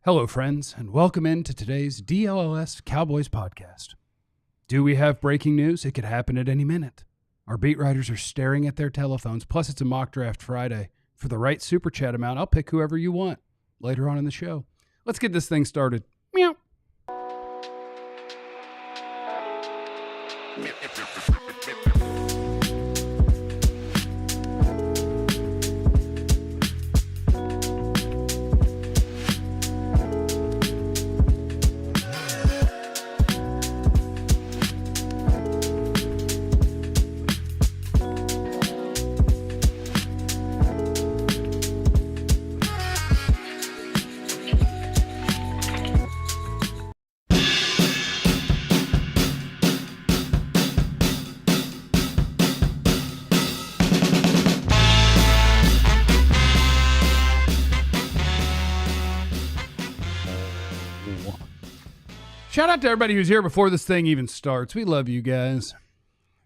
Hello, friends, and welcome into today's DLLS Cowboys podcast. Do we have breaking news? It could happen at any minute. Our beat writers are staring at their telephones, plus it's a mock draft Friday. For the right super chat amount, I'll pick whoever you want later on in the show. Let's get this thing started. Meow. Shout out to everybody who's here before this thing even starts. We love you guys.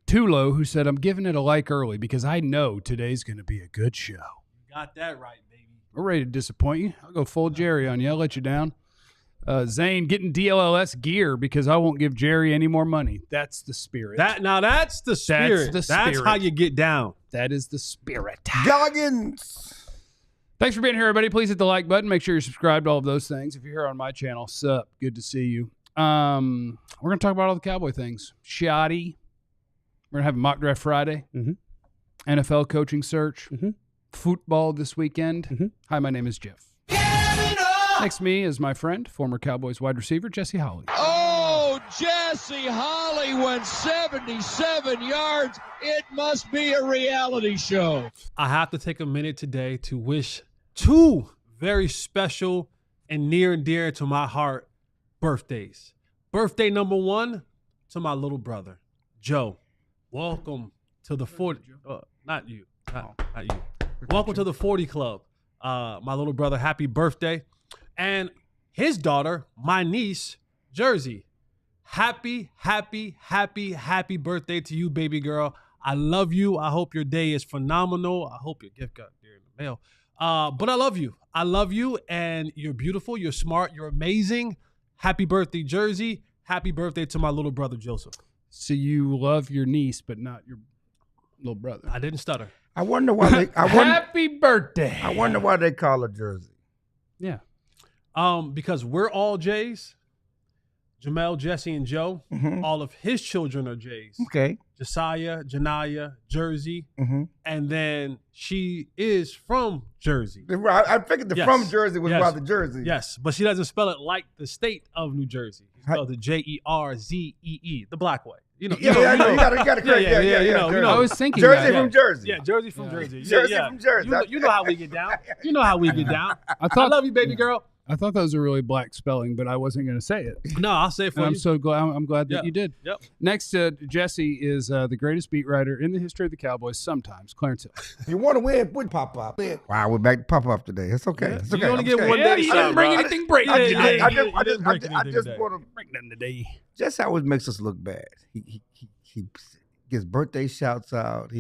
Tulo, who said, I'm giving it a like early because I know today's going to be a good show. You got that right, baby. We're ready to disappoint you. I'll go full Jerry on you. I'll let you down. Zane, getting DLLS gear because I won't give Jerry any more money. That's the spirit. That's the spirit. That's the spirit. That's how you get down. That is the spirit. Goggins. Thanks for being here, everybody. Please hit the like button. Make sure you're subscribed to all of those things. If you're here on my channel, sup. Good to see you. We're going to talk about all the Cowboy things. Shoddy. We're going to have a mock draft Friday. Mm-hmm. NFL coaching search. Mm-hmm. Football this weekend. Mm-hmm. Hi, my name is Jeff. Next to me is my friend, former Cowboys wide receiver, Jesse Holly. Oh, Jesse Holly went 77 yards. It must be a reality show. I have to take a minute today to wish two very special and near and dear to my heart birthdays. Birthday number one to my little brother, Joe. Welcome to the 40. Not you. Not you. Welcome to the 40 Club. My little brother, happy birthday. And his daughter, my niece, Jersey. Happy birthday to you, baby girl. I love you. I hope your day is phenomenal. I hope your gift got there in the mail. But I love you. I love you, and you're beautiful. You're smart. You're amazing. Happy birthday, Jersey. Happy birthday to my little brother, Joseph. So you love your niece, but not your little brother. I didn't stutter. I wonder why they. Happy birthday. I wonder why they call her Jersey. Yeah. Because we're all J's. Jamel, Jesse, and Joe. Mm-hmm. All of his children are J's. Okay. Josiah, Janaya, Jersey. Mm-hmm. And then she is from Jersey. I figured the Yes. from Jersey was Yes. about the Jersey. Yes, but she doesn't spell it like the state of New Jersey. She spells it Jerzee, the black way. You know, Yeah, I know. You got to correct. Yeah, Yeah. you know. Jersey. I was thinking Jersey that. from Jersey. Yeah, Jersey from Jersey. Jersey yeah. from Jersey. You know how we get down. You know how we get down. I I love you, baby girl. I thought that was a really black spelling, but I wasn't going to say it. No, I'll say it for And I'm you. so glad. I'm glad that Yeah. you did. Yep. Next to Jesse is the greatest beat writer in the history of the Cowboys. Sometimes Clarence Hill. If you want to win, put pop up. Wow, we're back to pop up today. It's okay. It's okay. You only I'm get scared. one day. you didn't bring anything breaking Yeah, today. yeah, I you didn't break just anything want to. Break nothing today. Jesse always makes us look bad. He gets birthday shouts out.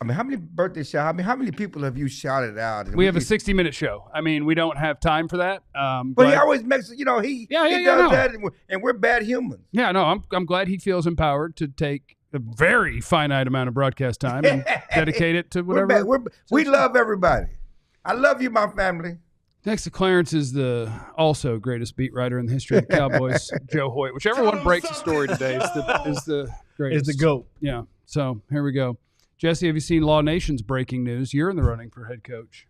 How many birthday shouts? How many people have you shouted out? And We have a 60-minute show. I mean, we don't have time for that. But he always makes he does that, and we're bad humans. Yeah, no, I'm glad he feels empowered to take a very finite amount of broadcast time and dedicate it to whatever. We love everybody. I love you, my family. Next to Clarence is the also greatest beat writer in the history of the Cowboys, Joe Hoyt. Whichever one breaks the story today is the greatest. Is the GOAT. Yeah. So here we go. Jesse, have you seen Law Nation's breaking news? You're in the running for head coach.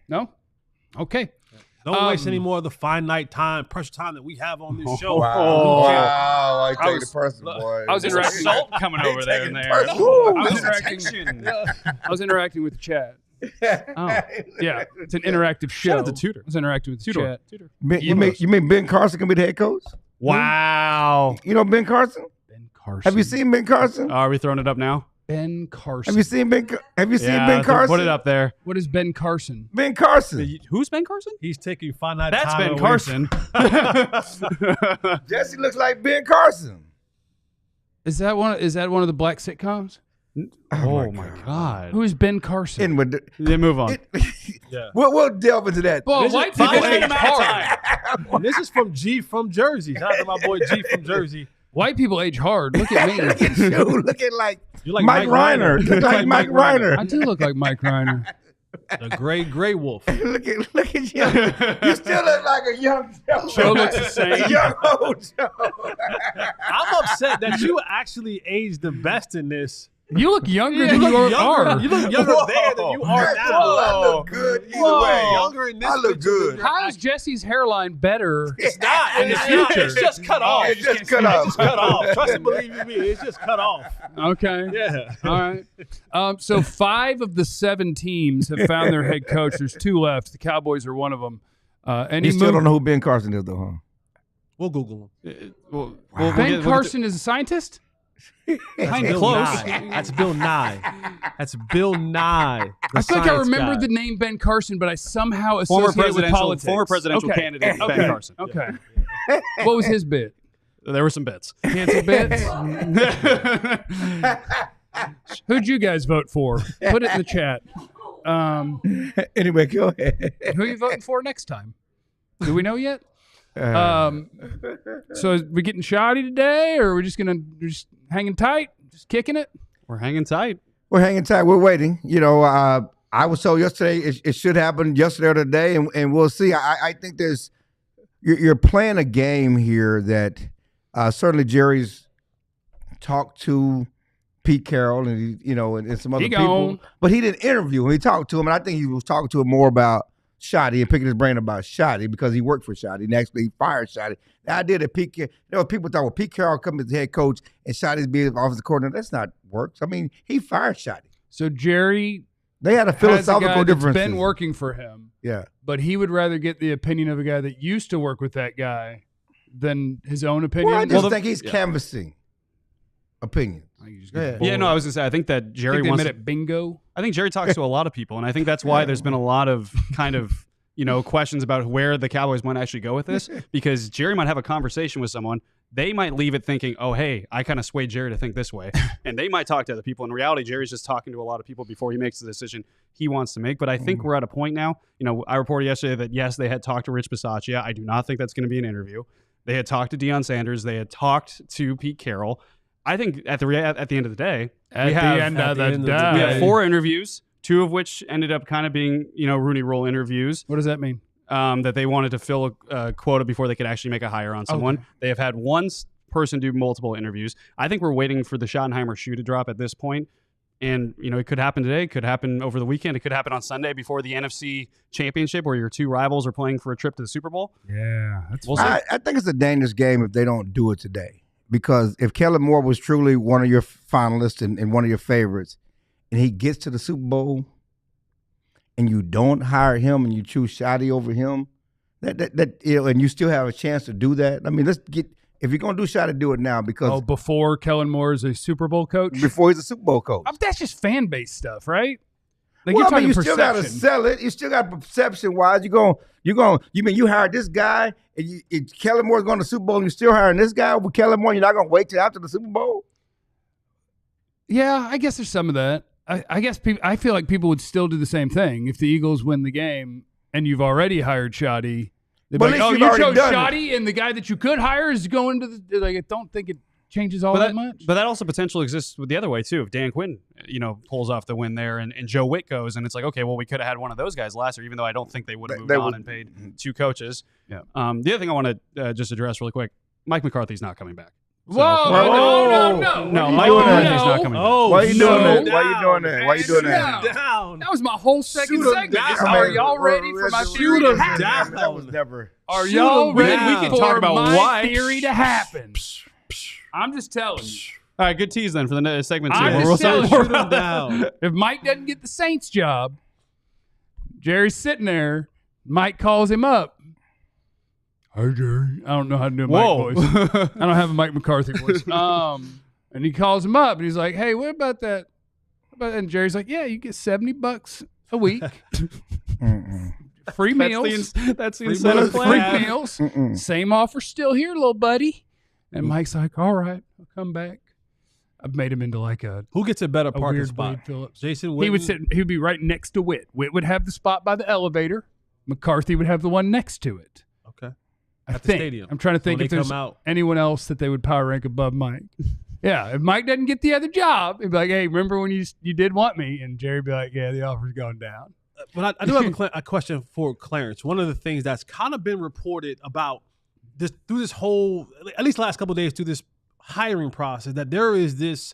No? Okay. Don't waste any more of the finite time, precious time that we have on this show. Wow. I take it personal, boy. I was interacting. coming over there and there. I was interacting with the chat. Oh, yeah. It's an interactive show. Shout out to Tudor. I was interacting with the chat. You mean Ben Carson can be the head coach? Wow. You know Ben Carson? Ben Carson. Have you seen Ben Carson? Are we throwing it up now? Ben Carson. Have you seen Ben Carson? Put it up there. What is Ben Carson? Ben Carson. Who's Ben Carson? He's taking finite That's time Ben away Carson. Jesse looks like Ben Carson. Is that one of the black sitcoms? Oh my God. Who is Ben Carson? And with Then move on. Yeah. we'll delve into that. Well, white people Five age minutes hard. And this is from G from Jersey. Shout out to my boy G from Jersey. White people age hard. Look at me. Look at you, looking like, You like Mike Reiner. You Look like Mike Reiner. I do look like Mike Reiner. The gray wolf. Look at you. You still look like a young Joe. Joe looks the same. A young old Joe. I'm upset that you actually aged the best in this. You look younger You than look you younger. are. You look younger there than you are now. I look good either Whoa. way. Younger in this I look picture good. than you're How is Jesse's hairline better? It's not in the future. It's just cut off. It's just cut off. It's just cut off. Trust and believe you me. It's just cut off. Okay. Yeah. All right. So 5 of the 7 teams have found their head coach. There's 2 left. The Cowboys are one of them. And You he still moved. don't know who Ben Carson is, though, huh? We'll Google him. Ben Carson is a scientist? Kind of Bill close. Nye. That's Bill Nye. That's Bill Nye. I feel like I remember the name Ben Carson, but I somehow associate it with politics. Former presidential Okay. candidate Okay. Ben Carson. Okay. What was his bit? There were some bits. Cancel bits? Who'd you guys vote for? Put it in the chat. Anyway, go ahead. Who are you voting for next time? Do we know yet? So is we getting shoddy today, or are we just hanging tight, just kicking it? We're hanging tight. We're hanging tight. We're waiting. You know, I was told yesterday it should happen yesterday or today, and we'll see. I think you're playing a game here that certainly Jerry's talked to Pete Carroll and and some other people, but he didn't interview him. He talked to him, and I think he was talking to him more about Schotty and picking his brain about Schotty because he worked for Schotty and actually fired Schotty. The idea that people thought, well, Pete Carroll come as the head coach and Schotty's being the offensive coordinator, that's not works. I mean, he fired Schotty. So Jerry They had a has a philosophical guy that's difference. been working for him, Yeah. but he would rather get the opinion of a guy that used to work with that guy than his own opinion. Well, I just think he's canvassing opinions. Yeah, no, I was gonna say I think that Jerry they wants met to, at bingo. I think Jerry talks to a lot of people, and I think that's why there's been a lot of kind of questions about where the Cowboys might actually go with this, because Jerry might have a conversation with someone. They might leave it thinking, oh, hey, I kind of swayed Jerry to think this way. And they might talk to other people. In reality, Jerry's just talking to a lot of people before he makes the decision he wants to make. But I think we're at a point now. I reported yesterday that, yes, they had talked to Rich Bisaccia. I do not think that's going to be an interview. They had talked to Deion Sanders. They had talked to Pete Carroll. I think at the end of the day, we have 4 interviews, 2 of which ended up kind of being, Rooney Rule interviews. What does that mean? That they wanted to fill a quota before they could actually make a hire on someone. Okay. They have had one person do multiple interviews. I think we're waiting for the Schottenheimer shoe to drop at this point. And, it could happen today. It could happen over the weekend. It could happen on Sunday before the NFC Championship where your 2 rivals are playing for a trip to the Super Bowl. Yeah. I think it's a dangerous game if they don't do it today. Because if Kellen Moore was truly one of your finalists and one of your favorites, and he gets to the Super Bowl, and you don't hire him and you choose Schotty over him, and you still have a chance to do that. I mean, if you're gonna do Schotty, do it now because before Kellen Moore is a Super Bowl coach, before he's a Super Bowl coach, that's just fan base stuff, right? Like well, you're talking you still got to sell it. You still got perception wise. You hired this guy, and Kellen Moore's going to the Super Bowl, and you're still hiring this guy with Kellen Moore. You're not going to wait till after the Super Bowl. Yeah, I guess there's some of that. I guess I feel like people would still do the same thing if the Eagles win the game and you've already hired Schotty. They'd be like, oh, you chose Schotty, and the guy that you could hire is going to the. Like, I don't think it changes all that much. But that also potential exists with the other way too. If Dan Quinn, pulls off the win there, and Joe Witt goes, and it's like, okay, well, we could have had one of those guys last year, even though I don't think they would have moved on and paid 2 coaches. Yeah. The other thing I want to just address really quick: Mike McCarthy's not coming back. So, no! Mike McCarthy's not coming back. Why are you doing that? Why are you doing that? Why are you doing that? That was my whole second segment. Are y'all ready for my theory to happen? That was never. Are y'all ready? We can talk about my theory to happen. I'm just telling you. All right, good tease then for the segment 2. I'm just telling Shoot him down. If Mike doesn't get the Saints job, Jerry's sitting there. Mike calls him up. Hey, Jerry. I don't know how to do a Mike voice. I don't have a Mike McCarthy voice. And he calls him up, and he's like, hey, what about that? And Jerry's like, yeah, you get $70 a week. Free meals. That's the incentive plan. Free meals. Same offer still here, little buddy. And Mike's like, all right, I'll come back. I've made him into like a Who gets a better parking weird spot? Wade Phillips. Jason Witten? He would sit. He would be right next to Witt. Witt would have the spot by the elevator. McCarthy would have the one next to it. Okay. I At the think. stadium. I'm trying to think When if they there's come out. anyone else that they would power rank above Mike. Yeah, if Mike doesn't get the other job, he'd be like, "Hey, remember when you did want me?" And Jerry'd be like, "Yeah, the offer's gone down." But I do have a question for Clarence. One of the things that's kind of been reported about this through this whole, at least last couple of days, through this hiring process, that there is this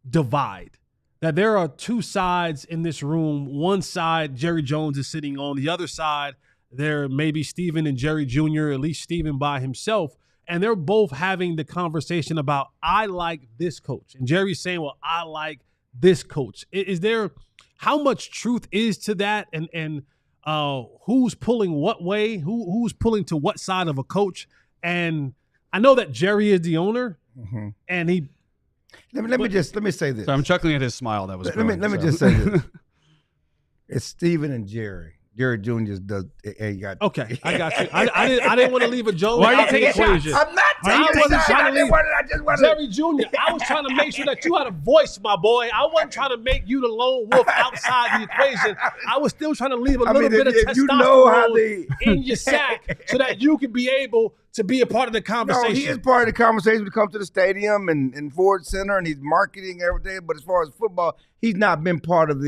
divide, that there are two sides in this room. One side, Jerry Jones is sitting on. The other side, there may be Stephen and Jerry Jr., at least Stephen by himself. And they're both having the conversation about, I like this coach. And Jerry's saying, well, I like this coach. Is there, how much truth is to that? And who's pulling what way? Who's pulling to what side of a coach? And I know that Jerry is the owner, and he. Let me say this. So I'm chuckling at his smile. That was Let me just say this. It's Stephen and Jerry. Jerry Jr. just does. Okay, I got you. I didn't want to leave a Jones Why are you out of the taking equation. shots? I'm not I taking wasn't shots. trying to leave. I just wanted Jerry Jr., I was trying to make sure that you had a voice, my boy. I wasn't trying to make you the lone wolf outside the equation. I was still trying to leave a little bit of if testosterone you know how they in your sack so that you can be able to be a part of the No, conversation. he is part of the conversation when it comes to the stadium and Ford Center, and he's marketing everything. But as far as football, he's not been part of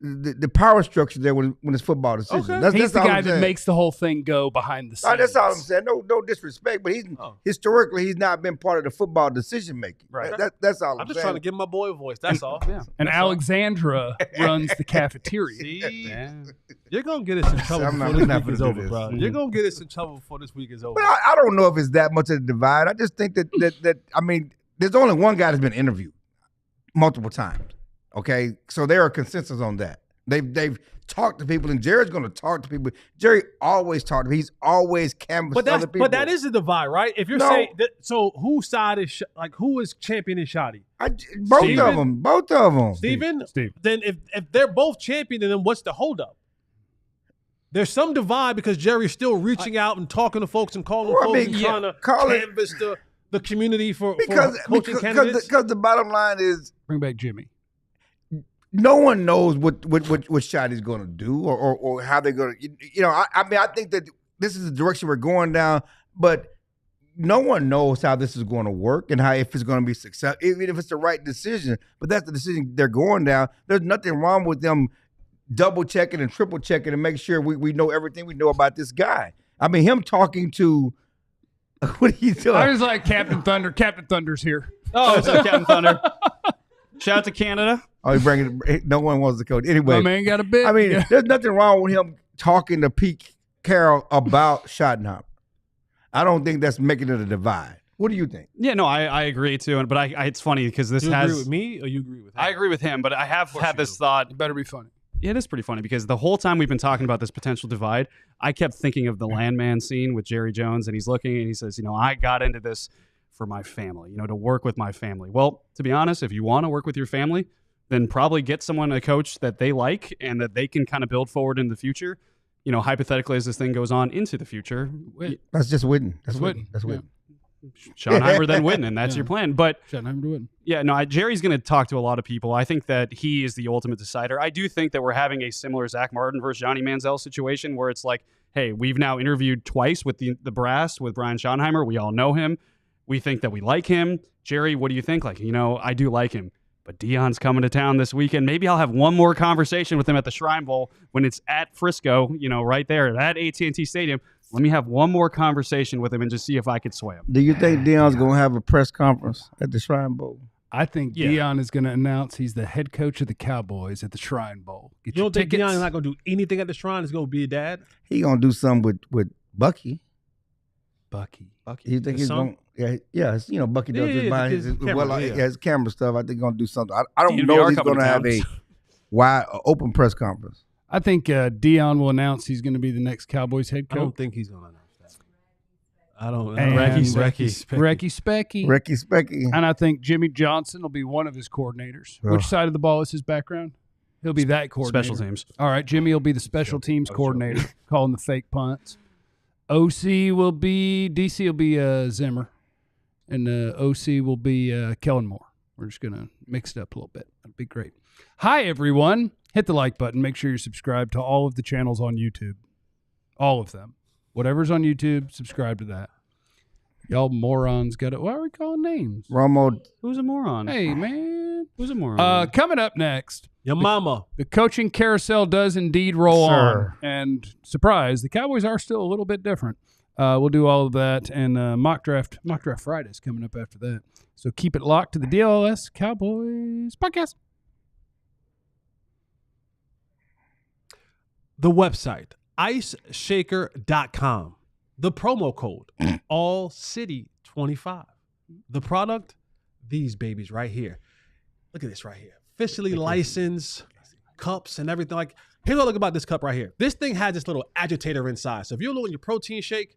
the power structure there when it's football decisions. Okay. He's the all guy I'm that saying. makes the whole thing go behind the scenes. That's all I'm saying. No disrespect, but historically he's not been part of the football decision making. Right. That's all I'm I'm just saying. trying to give my boy a voice. That's all. Yeah. And Alexandra runs the cafeteria. See, Yeah. you're going to get us in trouble I'm before not this gonna week is do over, this. bro. You're going to get us in trouble before this week is over. But I don't know if it's that much of a divide. I just think that I mean, there's only one guy that's been interviewed multiple times. Okay, so there are consensus on that. They've talked to people, and Jerry's going to talk to people. Jerry always talked to people. He's always canvassed other people. But that is a divide, right? If you're No. saying that, so whose side is who is championing Shotty? Both Steven? of them. Both of them. Steven? Steve. Then if they're both championing, then what's the holdup? There's some divide because Jerry's still reaching out and talking to folks and calling Well, I folks mean, and trying to call it- canvass the community for Because coaching candidates. the bottom line is Bring back Jimmy. no one knows what Shotty's going to do or how they're going to. You know, I mean, I think that this is the direction we're going down, but no one knows how this is going to work and how if it's going to be successful, even if it's the right decision. But that's the decision they're going down. There's nothing wrong with them double checking and triple checking and make sure we know everything we know about this guy. I mean, him talking to what are you doing? I was like Captain Thunder. Captain Thunder's here. Oh, what's up, Captain Thunder? Shout out to Canada. Oh, he bringing. No one wants to coach anyway. My man got a bit. I mean, there's nothing wrong with him talking to Pete Carroll about Schottenheimer. I don't think that's making it a divide. What do you think? Yeah, no, I agree too. But I it's funny because this you has. agree with me or you agree with him? I agree with him, but I have course had you this do. thought. it better be funny. It is pretty funny because the whole time we've been talking about this potential divide, I kept thinking of the Landman scene with Jerry Jones, and he's looking and he says, I got into this for my family, to work with my family. Well, to be honest, if you want to work with your family, then probably get someone, a coach that they like and that they can kind of build forward in the future. Hypothetically, as this thing goes on into the future, That's just Witten. That's Witten. That's Witten. Schottenheimer then Witten, and that's Yeah. your plan. But Schottenheimer to win. yeah, no, Jerry's going to talk to a lot of people. I think that he is the ultimate decider. I do think that we're having a similar Zach Martin versus Johnny Manziel situation where it's like, hey, we've now interviewed twice with the brass with Brian Schottenheimer. We all know him. We think that we like him. Jerry, what do you think? Like, I do like him. But Deion's coming to town this weekend. Maybe I'll have one more conversation with him at the Shrine Bowl when it's at Frisco, right there at AT&T Stadium. Let me have one more conversation with him and just see if I could sway him. Do you think Deion's going to have a press conference at the Shrine Bowl? I think Yeah. Deion is going to announce he's the head coach of the Cowboys at the Shrine Bowl. Get You your don't think tickets. Deion's not going to do anything at the Shrine? He's going to be a dad? He going to do something with Bucky. Bucky. You think His he's son? going? Yeah. Bucky does Yeah, his yeah, behind his his camera, yeah. his camera stuff. I think he's going to do something. I don't DNVR know if he's coming going to to have a town. wide open press conference. I think Deion will announce he's going to be the next Cowboys head I don't coach. think he's going to announce that. I don't. And Recky Specky. Ricky Specky. And I think Jimmy Johnson will be one of his coordinators. Ugh. Which side of the ball is his background? He'll be that coordinator. Special teams. All right, Jimmy will be the special teams coordinator, calling the fake punts. DC will be Zimmer, and OC will be Kellen Moore. We're just going to mix it up a little bit. That'd be great. Hi, everyone. Hit the like button. Make sure you're subscribed to all of the channels on YouTube. All of them. Whatever's on YouTube, subscribe to that. Y'all morons got it. Why are we calling names? Romo. Who's a moron? Hey, man. Who's a moron? Coming up next. Your mama. The coaching carousel does indeed roll Sir. on. And surprise, the Cowboys are still a little bit different. We'll do all of that. And mock draft Friday is coming up after that. So keep it locked to the DLLS Cowboys podcast. The website, iceshaker.com. The promo code, ALLCITY25. The product, these babies right here. Look at this right here. Officially licensed cups and everything. Like, here's what I like about this cup right here. This thing has this little agitator inside. So if you're doing your protein shake,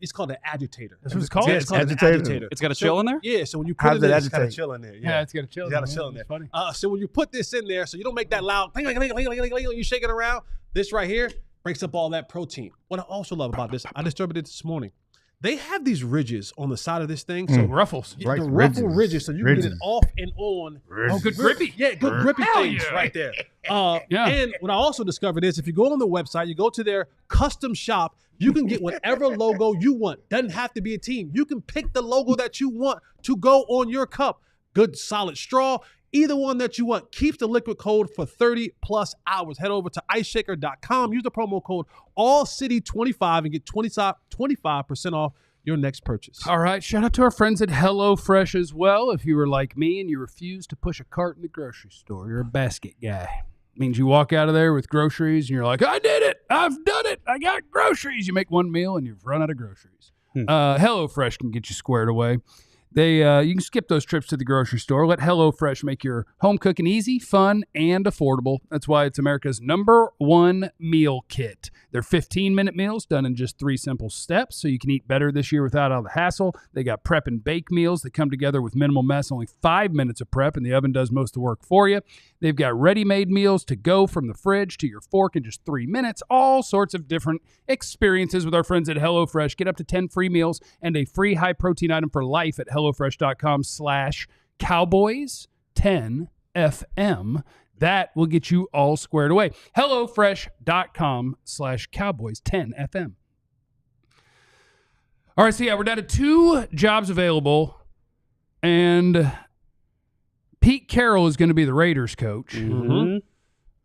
it's called an agitator. That's what it's called? Yeah, it's called Agitator? an agitator. It's got a chill in there? Yeah, so when you How put does it in, it it's got a agitate? chill in there. Yeah, it's got a chill. It's got a chill in there. It's funny. So when you put this in there, so you don't make that loud, you shake it around, this right here breaks up all that protein. What I also love about this, I disturbed it this morning. They have these ridges on the side of this thing. So Ruffles. Right, the ruffle ridges. ridges, so you can get it Ridges. off and on. Oh, good grippy. Yeah, good grippy Hell things yeah. right there. Yeah. And what I also discovered is if you go on the website, you go to their custom shop, you can get whatever logo you want. Doesn't have to be a team. You can pick the logo that you want to go on your cup. Good solid straw. Either one that you want. Keep the liquid cold for 30 plus hours. Head over to iceshaker.com. Use the promo code ALLCITY25 and get 25% off your next purchase. All right. Shout out to our friends at HelloFresh as well. If you were like me and you refuse to push a cart in the grocery store, you're a basket guy. Means you walk out of there with groceries and you're like, I did it. I've done it. I got groceries. You make one meal and you've run out of groceries. HelloFresh can get you squared away. You can skip those trips to the grocery store. Let HelloFresh make your home cooking easy, fun, and affordable. That's why it's America's #1 meal kit. They're 15-minute meals done in just 3 simple steps, so you can eat better this year without all the hassle. They got prep and bake meals that come together with minimal mess, only 5 minutes of prep, and the oven does most of the work for you. They've got ready-made meals to go from the fridge to your fork in just 3 minutes. All sorts of different experiences with our friends at HelloFresh. Get up to 10 free meals and a free high-protein item for life at HelloFresh.com/Cowboys10FM. That will get you all squared away. HelloFresh.com/Cowboys10FM. All right, so yeah, we're down to 2 jobs available, and Pete Carroll is going to be the Raiders coach. Mm-hmm.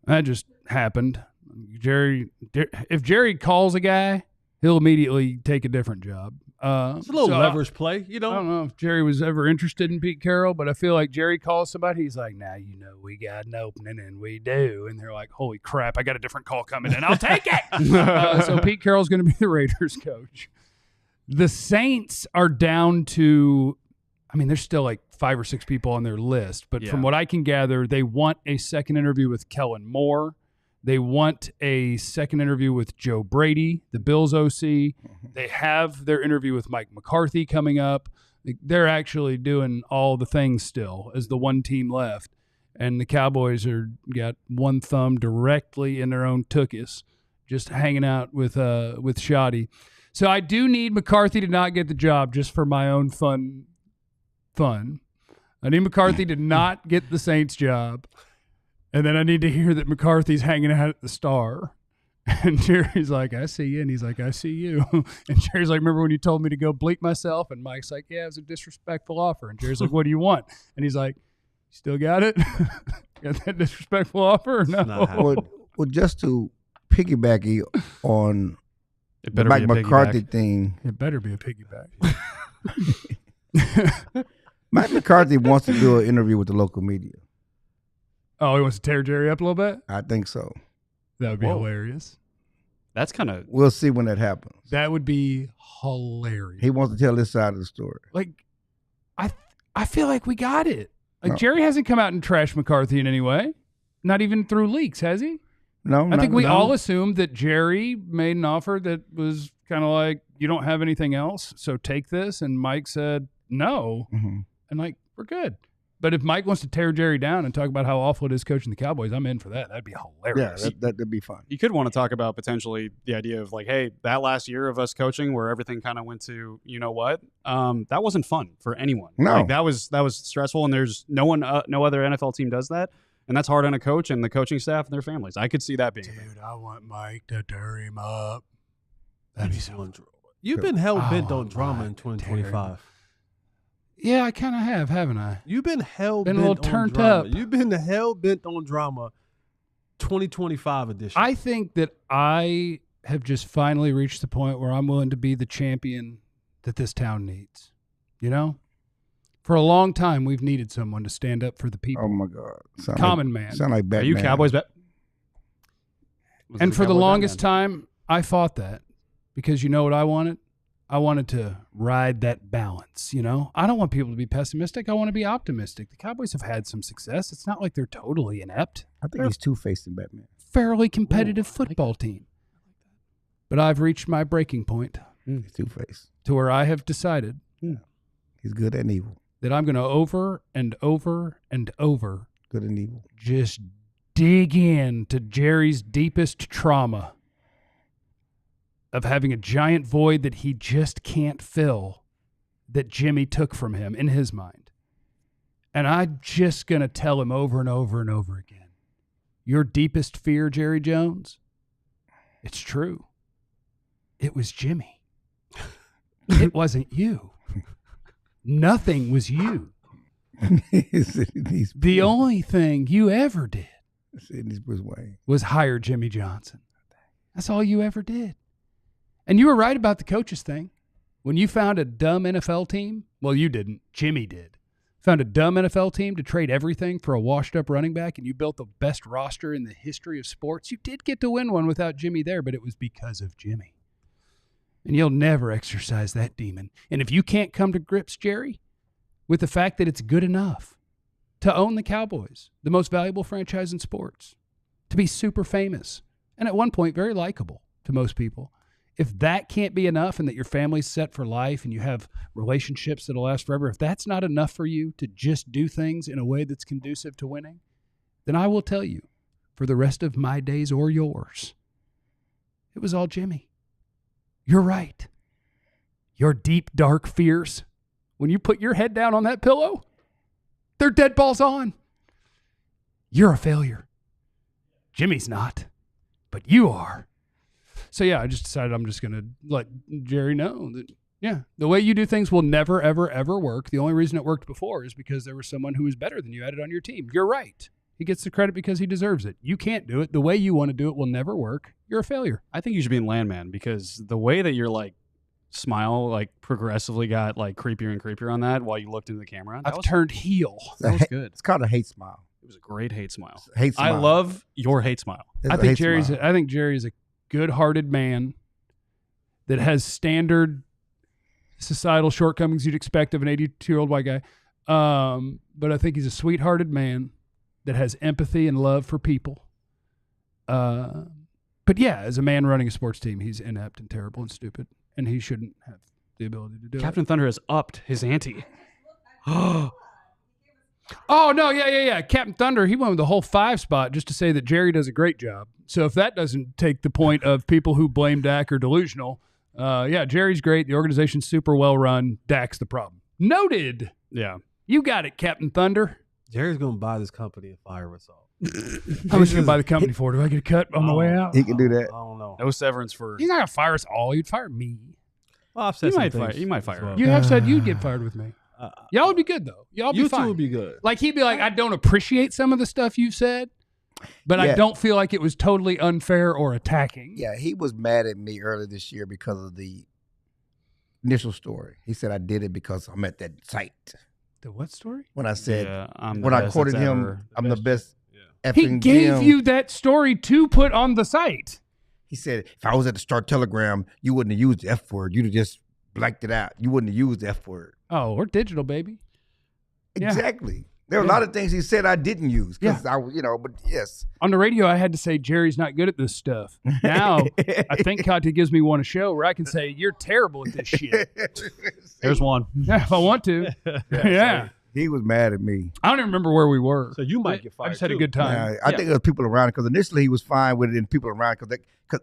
That just happened. If Jerry calls a guy, he'll immediately take a different job. It's a little leverage play, you know. I don't know if Jerry was ever interested in Pete Carroll, but I feel like Jerry calls somebody. He's like, now, we got an opening, and we do. And they're like, holy crap, I got a different call coming in. I'll take it. So Pete Carroll's going to be the Raiders coach. The Saints are down to, there's still like 5 or 6 people on their list. But from what I can gather, they want a second interview with Kellen Moore. They want a second interview with Joe Brady, the Bills OC. They have their interview with Mike McCarthy coming up. They're actually doing all the things still as the one team left. And the Cowboys got one thumb directly in their own tuchus, just hanging out with Shoddy. So I do need McCarthy to not get the job just for my own fun. I need McCarthy to not get the Saints job. And then I need to hear that McCarthy's hanging out at the Star. And Jerry's like, I see you. And he's like, I see you. And Jerry's like, remember when you told me to go bleep myself? And Mike's like, yeah, it was a disrespectful offer. And Jerry's like, what do you want? And he's like, still got it? Got that disrespectful offer or no? Well, just to piggyback you on It the better Mike be a McCarthy piggyback. thing, It better be a piggyback. Mike McCarthy wants to do an interview with the local media. Oh, he wants to tear Jerry up a little bit? I think so. That would be hilarious. That's kind of We'll see when that happens. That would be hilarious. He wants to tell this side of the story. Like, I feel like we got it. Like, No. Jerry hasn't come out and trashed McCarthy in any way. Not even through leaks, has he? No, I think we no. all assumed that Jerry made an offer that was kind of like, you don't have anything else, so take this. And Mike said no. Mhm. And like, we're good. But if Mike wants to tear Jerry down and talk about how awful it is coaching the Cowboys, I'm in for that. That'd be hilarious. Yeah, that'd be fun. You could want to talk about potentially the idea of like, hey, that last year of us coaching where everything kind of went to you know what, that wasn't fun for anyone. No. Like, that was stressful, and there's no other NFL team does that, and that's hard on a coach and the coaching staff and their families. I could see that being. Dude, I want Mike to tear him up. That'd be so. You've been hell bent Oh, on drama in my 2025. Yeah, I kind of have, haven't I? You've been hell Been bent a little on turned drama. up. You've been hell bent on drama. 2025 edition. I think that I have just finally reached the point where I'm willing to be the champion that this town needs. You know? For a long time, we've needed someone to stand up for the people. Oh my God! Common man. Sound like Batman. Are you Cowboys bet? And for the longest time, I fought that because you know what I wanted? I wanted to ride that balance, you know? I don't want people to be pessimistic. I want to be optimistic. The Cowboys have had some success. It's not like they're totally inept. I think he's two-faced in Batman. Fairly competitive football team. But I've reached my breaking point He's two-faced. to where I have decided He's good and evil. that I'm going to over and over and over Good and evil. just dig into Jerry's deepest trauma of having a giant void that he just can't fill that Jimmy took from him in his mind. And I'm just going to tell him over and over and over again, your deepest fear, Jerry Jones, it's true. It was Jimmy. It wasn't you. Nothing was you. The only thing you ever did was hire Jimmy Johnson. That's all you ever did. And you were right about the coaches thing. When you found a dumb NFL team, well, you didn't. Jimmy did. Found a dumb NFL team to trade everything for a washed-up running back, and you built the best roster in the history of sports. You did get to win one without Jimmy there, but it was because of Jimmy. And you'll never exercise that demon. And if you can't come to grips, Jerry, with the fact that it's good enough to own the Cowboys, the most valuable franchise in sports, to be super famous, and at one point very likable to most people, if that can't be enough and that your family's set for life and you have relationships that'll last forever, if that's not enough for you to just do things in a way that's conducive to winning, then I will tell you, for the rest of my days or yours, it was all Jimmy. You're right. Your deep, dark fears, when you put your head down on that pillow, they're dead balls on. You're a failure. Jimmy's not, but you are. So, yeah, I just decided I'm just going to let Jerry know that, yeah, the way you do things will never, ever, ever work. The only reason it worked before is because there was someone who was better than you added on your team. You're right. He gets the credit because he deserves it. You can't do it. The way you want to do it will never work. You're a failure. I think you should be in Landman because the way that your like smile like progressively got like creepier and creepier on that while you looked into the camera. I've turned heel. That was good. It's called a hate smile. It was a great hate smile. Hate smile. I love your hate smile. It's I a think hate Jerry's. smile. I think Jerry is a good-hearted man that has standard societal shortcomings you'd expect of an 82-year-old white guy. But I think he's a sweet-hearted man that has empathy and love for people. But yeah, as a man running a sports team, he's inept and terrible and stupid, and he shouldn't have the ability to do it. Captain Thunder has upped his ante. Oh, no, yeah. Captain Thunder, he went with the whole 5 spot just to say that Jerry does a great job. So if that doesn't take the point of people who blame Dak are delusional, yeah, Jerry's great. The organization's super well run. Dak's the problem. Noted. Yeah. You got it, Captain Thunder. Jerry's going to buy this company and fire us all. How much you going to buy the company for? Do I get a cut on the way out? He can do that. I don't know. No severance for. He's not going to fire us all. You'd fire me. Well, I've said You some might things fire- you might as fire well. him. You have said you'd get fired with me. Y'all would be good, though. Y'all You be two fine. would be good. Like, he'd be like, I don't appreciate some of the stuff you've said, but I Yeah. don't feel like it was totally unfair or attacking. Yeah, he was mad at me earlier this year because of the initial story. He said I did it because I'm at that site. The what story? When I said, Yeah, I'm the when I best quoted that's him, ever- I'm the best Yeah. effing He gave GM. you that story to put on the site. He said, if I was at the Star Telegram, you wouldn't have used the F word. You'd have just blanked it out. You wouldn't have used the F word. Oh, we're digital, baby. Yeah. Exactly. There are a Yeah. lot of things he said I didn't use. Because but yes. On the radio, I had to say Jerry's not good at this stuff. Now, I think Conte gives me one show where I can say you're terrible at this shit. There's one. Yeah, if I want to. Yeah. He was mad at me. I don't even remember where we were. So you might get fired. I just had a too. good time. Yeah, I think there was people around because initially he was fine with it and people around because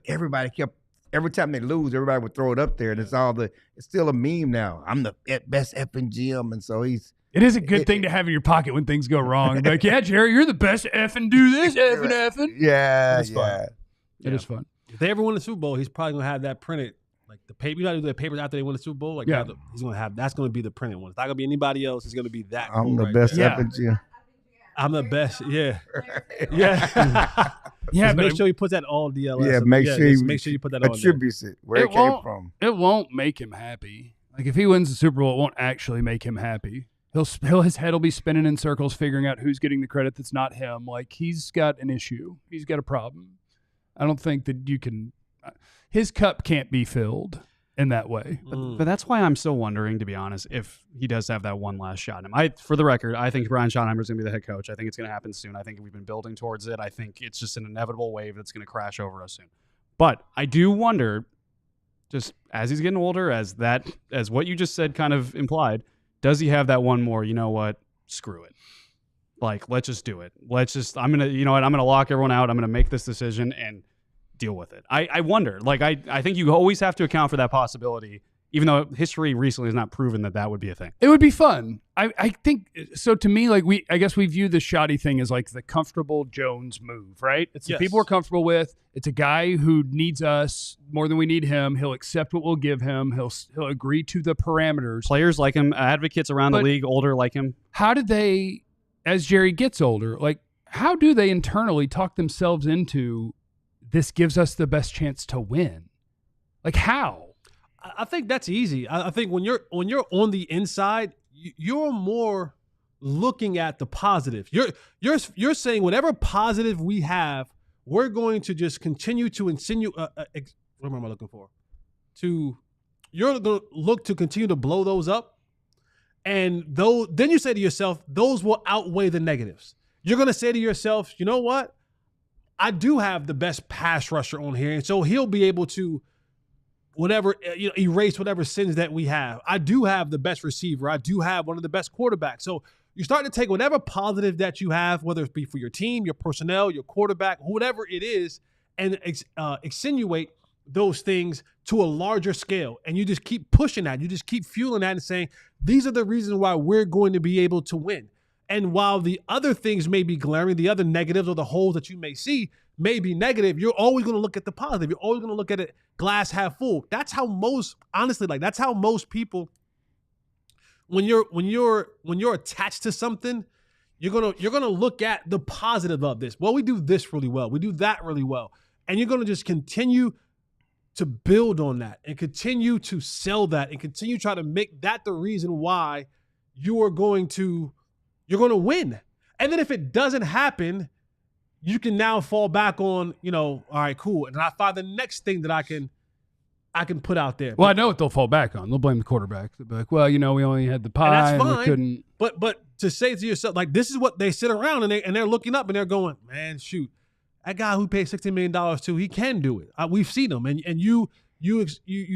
everybody kept every time they lose, everybody would throw it up there and it's still a meme now. I'm the best effing GM, and so he's. It is a good thing to have in your pocket when things go wrong. Like, yeah, Jerry, you're the best effing do this effing. Yeah, It's fun. It is fun. If they ever win the Super Bowl, he's probably gonna have that printed. Like the paper, you got to do the papers after they win the Super Bowl. Like he's gonna have that's gonna be the printed one. It's not gonna be anybody else. It's gonna be that. I'm cool the right best there. effing GM. I'm the best. Yeah, yeah. Yeah, Just but make sure you put that all DLS. Yeah, make sure you put that on there. attributes it where it came from. It won't make him happy. Like if he wins the Super Bowl, it won't actually make him happy. His head will be spinning in circles, figuring out who's getting the credit that's not him. Like he's got an issue. He's got a problem. I don't think that you can. His cup can't be filled in that way. But that's why I'm still wondering, to be honest, if he does have that one last shot in him. For the record, I think Brian Schottenheimer is going to be the head coach. I think it's going to happen soon. I think we've been building towards it. I think it's just an inevitable wave that's going to crash over us soon. But I do wonder, just as he's getting older, as what you just said kind of implied, does he have that one more, you know what, screw it. Like, let's just do it. I'm going to lock everyone out. I'm going to make this decision and deal with it. I wonder. Like, I think you always have to account for that possibility, even though history recently has not proven that would be a thing. It would be fun. I think so. To me, like I guess we view the shoddy thing as like the comfortable Jones move, right? It's the people we're comfortable with. It's a guy who needs us more than we need him. He'll accept what we'll give him. He'll agree to the parameters. Players like him, advocates around the league, older like him. How do they, as Jerry gets older, like how do they internally talk themselves into this gives us the best chance to win? Like how? I think that's easy. I think when you're on the inside, you're more looking at the positive. You're saying whatever positive we have, we're going to just continue to insinuate. What am I looking for? You're going to look to continue to blow those up, and then you say to yourself, those will outweigh the negatives. You're going to say to yourself, you know what? I do have the best pass rusher on here, and so he'll be able to erase whatever sins that we have. I do have the best receiver. I do have one of the best quarterbacks. So you start to take whatever positive that you have, whether it be for your team, your personnel, your quarterback, whatever it is, and insinuate those things to a larger scale. And you just keep pushing that. You just keep fueling that and saying, these are the reasons why we're going to be able to win. And while the other things may be glaring, the other negatives or the holes that you may see may be negative, you're always going to look at the positive. You're always going to look at it glass half full. That's how most people, when you're attached to something, you're gonna look at the positive of this. Well, we do this really well. We do that really well. And you're going to just continue to build on that and continue to sell that and continue to try to make that the reason why you're going to win. And then if it doesn't happen, you can now fall back on, all right, cool. And I find the next thing that I can put out there. Well, I know what they'll fall back on. They'll blame the quarterback. They'll be like, well, we only had the pie and that's and fine. we couldn't. But to say to yourself, like, this is what they sit around and they're looking up and they're going, man, shoot, that guy who paid $16 million to, he can do it. We've seen him. And you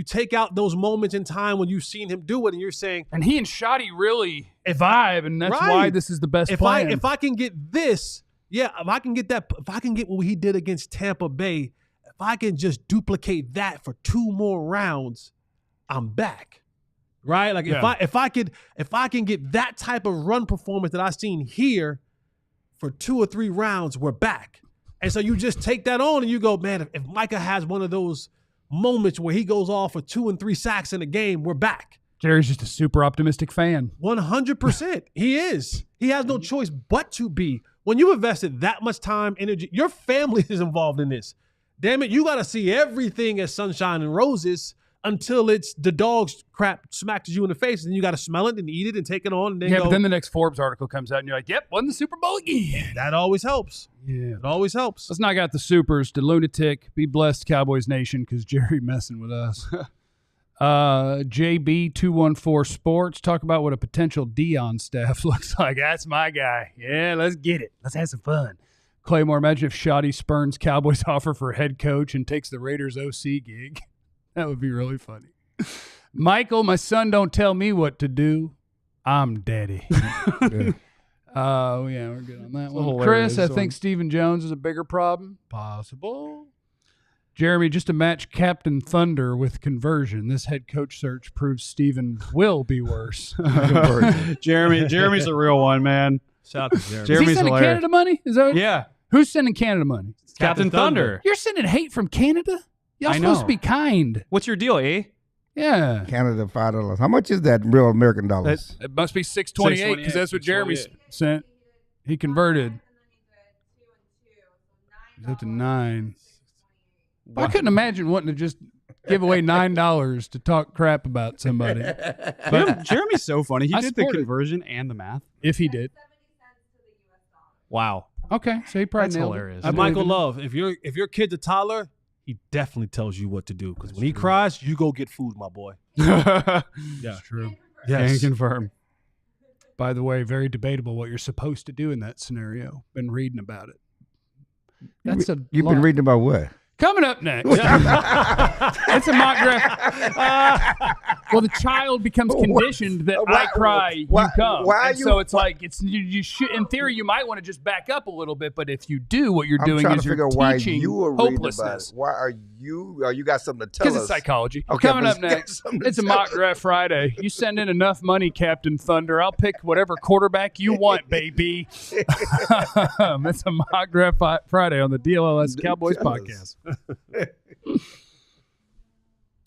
take out those moments in time when you've seen him do it and you're saying. And he and Shoddy really vibe, and that's why this is the best plan. If I can get this, if I can get what he did against Tampa Bay, if I can just duplicate that for 2 more rounds, I'm back. Right? Like if I can get that type of run performance that I've seen here for 2 or 3 rounds, we're back. And so you just take that on and you go, man, if Micah has one of those moments where he goes off for 2 and 3 sacks in a game, we're back. Jerry's just a super optimistic fan. 100%. He is. He has no choice but to be. When you invested that much time, energy, your family is involved in this. Damn it, you got to see everything as sunshine and roses until it's the dog's crap smacks you in the face, and you got to smell it and eat it and take it on. And then but then the next Forbes article comes out, and you're like, yep, won the Super Bowl again. That always helps. Yeah. It always helps. Let's knock out the supers to Lunatic. Be blessed, Cowboys Nation, because Jerry messing with us. JB214 Sports, talk about what a potential Deion staff looks like. That's my guy. Yeah, let's get it. Let's have some fun. Claymore, imagine if Shoddy spurns Cowboys offer for head coach and takes the Raiders OC gig. That would be really funny. Michael, my son don't tell me what to do. I'm daddy. Yeah. Yeah, we're good on that It's one. hilarious Chris, I one. think Stephen Jones is a bigger problem. Possible. Jeremy, just to match Captain Thunder with conversion, this head coach search proves Stephen will be worse. Jeremy's a real one, man. Shout out to Jeremy. Is he Jeremy's sending hilarious. Canada money? Is that Yeah, who's sending Canada money? Captain Thunder. You're sending hate from Canada? Y'all I supposed know. to be kind. What's your deal, eh? Yeah. Canada $5. How much is that in real American dollars? It must be 628 because that's what Jeremy 628. sent. He converted. He's up to 9. I couldn't imagine wanting to just give away $9 to talk crap about somebody. But Jeremy's so funny. He I did the support it. conversion and the math. if he did. Wow. Okay, so he probably That's nailed hilarious. it. I And believe Michael in it. Love, if your kid's a toddler, he definitely tells you what to do. Because when he cries, you go get food, my boy. Yeah, true. Can confirm. By the way, very debatable what you're supposed to do in that scenario. Been reading about it. That's a You've lot. been reading about what? Coming up next. It's a mock draft. Well, the child becomes conditioned that I cry, you come. why And you- so it's like you should. In theory, you might want to just back up a little bit, but if you do, what you're I'm doing trying is to you're figure out why teaching you were reading about hopelessness. it. Why are you got something to tell Because us? it's psychology. Okay, Coming but up it's got next, something to it's a tell mock us. draft Friday. You send in enough money, Captain Thunder. I'll pick whatever quarterback you want, baby. It's a mock draft Friday on the DLLS Cowboys Tell us. podcast.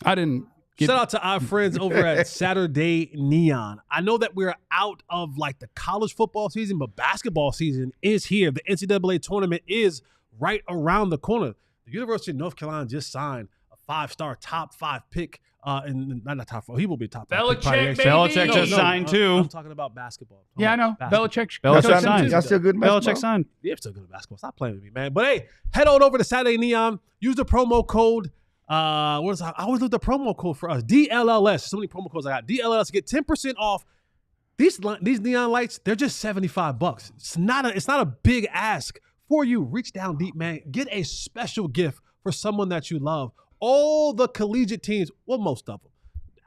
I didn't get Shout out to our friends over at Saturday Neon. I know that we're out of like the college football season, but basketball season is here. The NCAA tournament is right around the corner. The University of North Carolina just signed a 5-star top 5 pick. And not top 5. He will be top 5. pick probably Belichick, next baby. year. Belichick just signed too. I'm talking about basketball. Yeah, I know. Basketball. Belichick. Belichick coached him signed. too. Y'all still good basketball? Belichick signed. Yeah, I'm still good at basketball. Stop playing with me, man. But hey, head on over to Saturday Neon. Use the promo code. I always look the promo code for us. DLLS. So many promo codes I got. DLLS. Get 10% off. These neon lights, they're just $75. It's not a big ask for you. Reach down deep, man. Get a special gift for someone that you love. All the collegiate teams, well, most of them.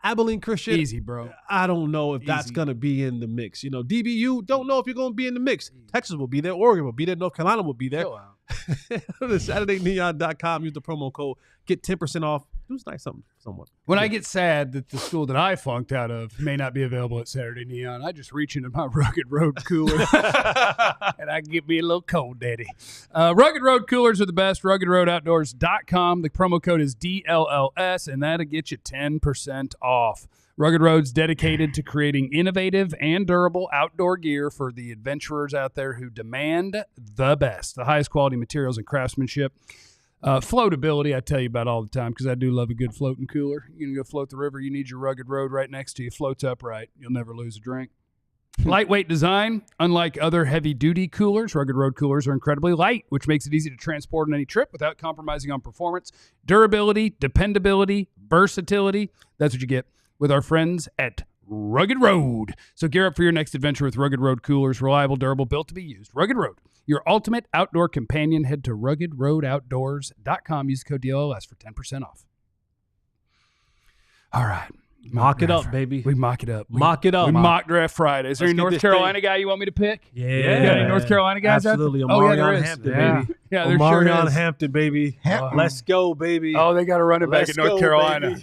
Abilene Christian, Easy, bro. I don't know if that's Easy. going to be in the mix. You know, DBU, don't know if you're going to be in the mix. Texas will be there. Oregon will be there. North Carolina will be there. Chill out. Go to SaturdayNeon.com. Use the promo code. Get 10% off. Do nice something for someone. When I get sad that the school that I flunked out of may not be available at Saturday Neon, I just reach into my Rugged Road cooler and I get me a little cold daddy. Rugged Road coolers are the best. RuggedRoadOutdoors.com. The promo code is DLLS, and that'll get you 10% off. Rugged Road's dedicated to creating innovative and durable outdoor gear for the adventurers out there who demand the best, the highest quality materials and craftsmanship. Floatability, I tell you about all the time because I do love a good floating cooler. You can go float the river. You need your Rugged Road right next to you. Floats upright. You'll never lose a drink. Lightweight design. Unlike other heavy-duty coolers, Rugged Road coolers are incredibly light, which makes it easy to transport on any trip without compromising on performance. Durability, dependability, versatility. That's what you get with our friends at Rugged Road. So gear up for your next adventure with Rugged Road coolers. Reliable, durable, built to be used. Rugged Road, your ultimate outdoor companion. Head to RuggedRoadOutdoors.com. Use the code DLLS for 10% off. All right. Mock it draft up, baby. We mock it up. Mock it up. We mock draft Friday. Is there Let's any get North this Carolina thing. guy you want me to pick? Yeah. You got any North Carolina guys out there? Absolutely. Oh, yeah, there Omarion is. Hampton, Yeah. baby. Yeah, there sure Omarion is. Hampton, baby. Let's go, baby. Oh, they got a running back Let's at North go, Carolina. baby.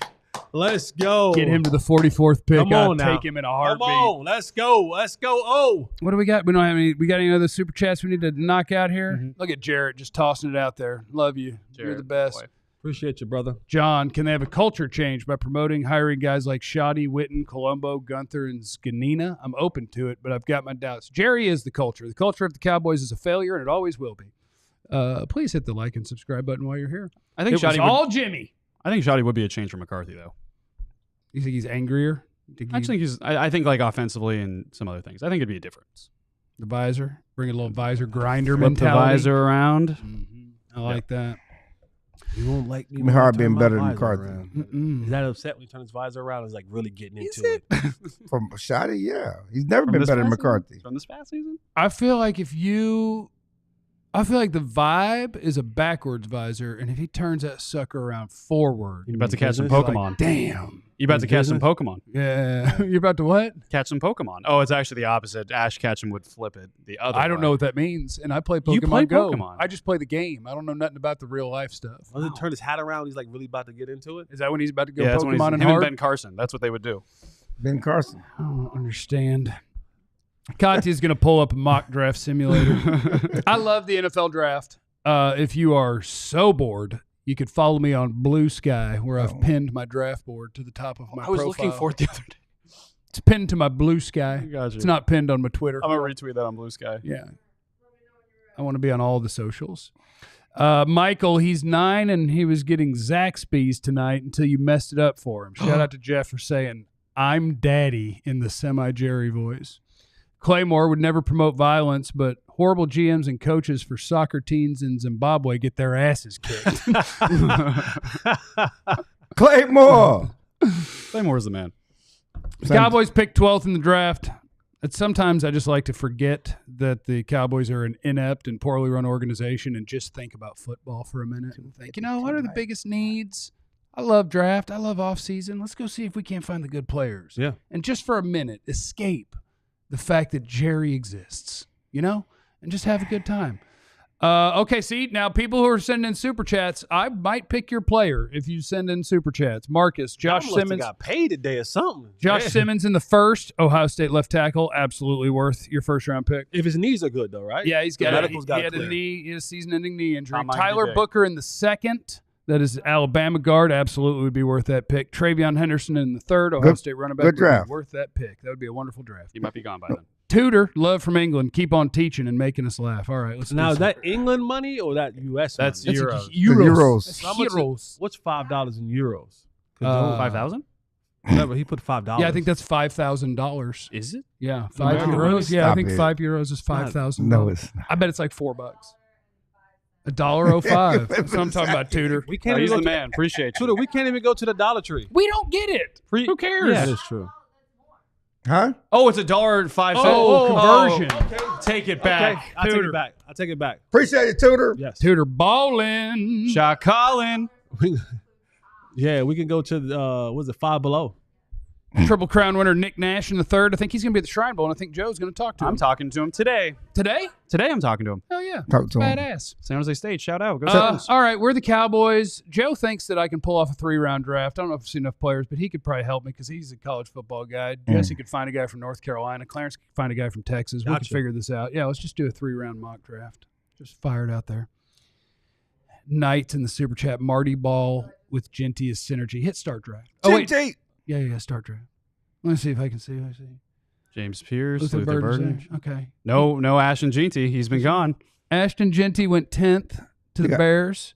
Let's go. Get him to the 44th pick. Come on I'll now. take him in a Come heartbeat. on. Let's go. Let's go. Oh. What do we got? We don't have any. We got any other super chats we need to knock out here? Look at Jarrett just tossing it out there. Love you. You're the best. boy. Appreciate you, brother. John, can they have a culture change by promoting, hiring guys like Shoddy, Witten, Colombo, Gunther, and Scanina? I'm open to it, but I've got my doubts. Jerry is the culture. The culture of the Cowboys is a failure, and it always will be. Please hit the like and subscribe button while you're here. I think It was Shoddy all Jimmy. I think Shoddy would be a change for McCarthy though. You think he's angrier? I think I think like offensively and some other things. I think it'd be a difference. The visor, bring a little visor grinder Flip the mentality. visor around. Mhm. I like that. You won't like me. It's hard being better than McCarthy. Is that upset when you turn his visor around? He's like really getting into it. From Shoddy, yeah. He's never From been this better than past McCarthy. season? From this past season? I feel like if you I feel like the vibe is a backwards visor, and if he turns that sucker around forward, You're about to catch some business? Pokemon. like, damn. You're about to catch some business? Pokemon. Yeah. You're about to what? Catch some Pokemon. Oh, it's actually the opposite. Ash Ketchum would flip it the other I don't way. know what that means, and I play Pokemon You play Go. Pokemon? I just play the game. I don't know nothing about the real life stuff. Does it turn his hat around? He's like really about to get into it. Is that when he's about to go Yeah, that's when Pokemon him and and hard? Ben Carson. That's what they would do. Ben Carson. I don't understand. Katya's going to pull up a mock draft simulator. I love the NFL draft. If you are so bored, you could follow me on Blue Sky, where I've pinned my draft board to the top of my I was profile. looking for it the other day. It's pinned to my Blue Sky. Gotcha. It's not pinned on my Twitter. I'm going to retweet that on Blue Sky. Yeah. I want to be on all the socials. Michael, he's 9, and he was getting Zaxby's tonight until you messed it up for him. Shout out to Jeff for saying, "I'm daddy" in the semi-Jerry voice. Claymore would never promote violence, but horrible GMs and coaches for soccer teams in Zimbabwe get their asses kicked. Claymore. Claymore's the man. The Cowboys picked 12th in the draft. Sometimes I just like to forget that the Cowboys are an inept and poorly run organization and just think about football for a minute and think, what are the biggest needs? I love draft. I love offseason. Let's go see if we can't find the good players. Yeah. And just for a minute, escape the fact that Jerry exists, and just have a good time. Okay, see, now people who are sending in Super Chats, I might pick your player if you send in Super Chats. Marcus, Josh Simmons. got paid today or something. Josh Yeah. Simmons in the first, Ohio State left tackle, absolutely worth your first-round pick. If his knees are good though, right? Yeah, he's The got medical's he got had a clear. he had a season-ending knee injury. Tom Mighty Tyler Big. Booker in the second, that is Alabama guard, absolutely would be worth that pick. Travion Henderson in the third, Ohio Good- State running back, good would draft. be worth that pick. That would be a wonderful draft. He might be gone by then. Tudor, love from England. Keep on teaching and making us laugh. All right, let's Now do is that England money or that U.S. That's money? Euros. Euros. That's How much is- euros. What's $5 in euros? Uh, 5,000? Remember, he put $5. Yeah, I think that's $5,000. Is it? Yeah, 5 American euros. money? Yeah, I Stop think it. 5 euros is $5,000. No, it's not. I bet it's like $4. $1.05. That's what I'm talking about, Tudor. we Oh, can't he's even the go to, man. Appreciate you. Tudor, we can't even go to the Dollar Tree. We don't get it. Who cares? Yeah, that is true. Huh? Oh, it's $1.05. Conversion. Take it Okay, back. I'll take it back. I'll take it back. Appreciate it, Tudor. Yes. Tudor ballin'. Shot Colin. Yeah, we can go to what is it, Five Below? Triple Crown winner Nick Nash in the third. I think he's going to be at the Shrine Bowl, and I think Joe's going to talk to him. I'm talking to him today. Today? Today I'm talking to him. Hell yeah. Talk to him. Badass. San Jose State. Shout out. Go Sooners. All right, we're the Cowboys. Joe thinks that I can pull off a 3-round draft. I don't know if I've seen enough players, but he could probably help me because he's a college football guy. Jesse could find a guy from North Carolina. Clarence could find a guy from Texas. We could Gotcha. figure this out. Yeah, let's just do a 3-round mock draft. Just fire it out there. Knights in the Super Chat. Marty Ball with Genty as synergy. Hit start draft. Oh, wait. GT. Yeah, start draft. Let me see if I can see. Let me see. James Pierce. Luther Luther Burden's Burden. there. Okay. No Ashton Jeanty. He's been gone. Ashton Genty went 10th to the Yeah. Bears.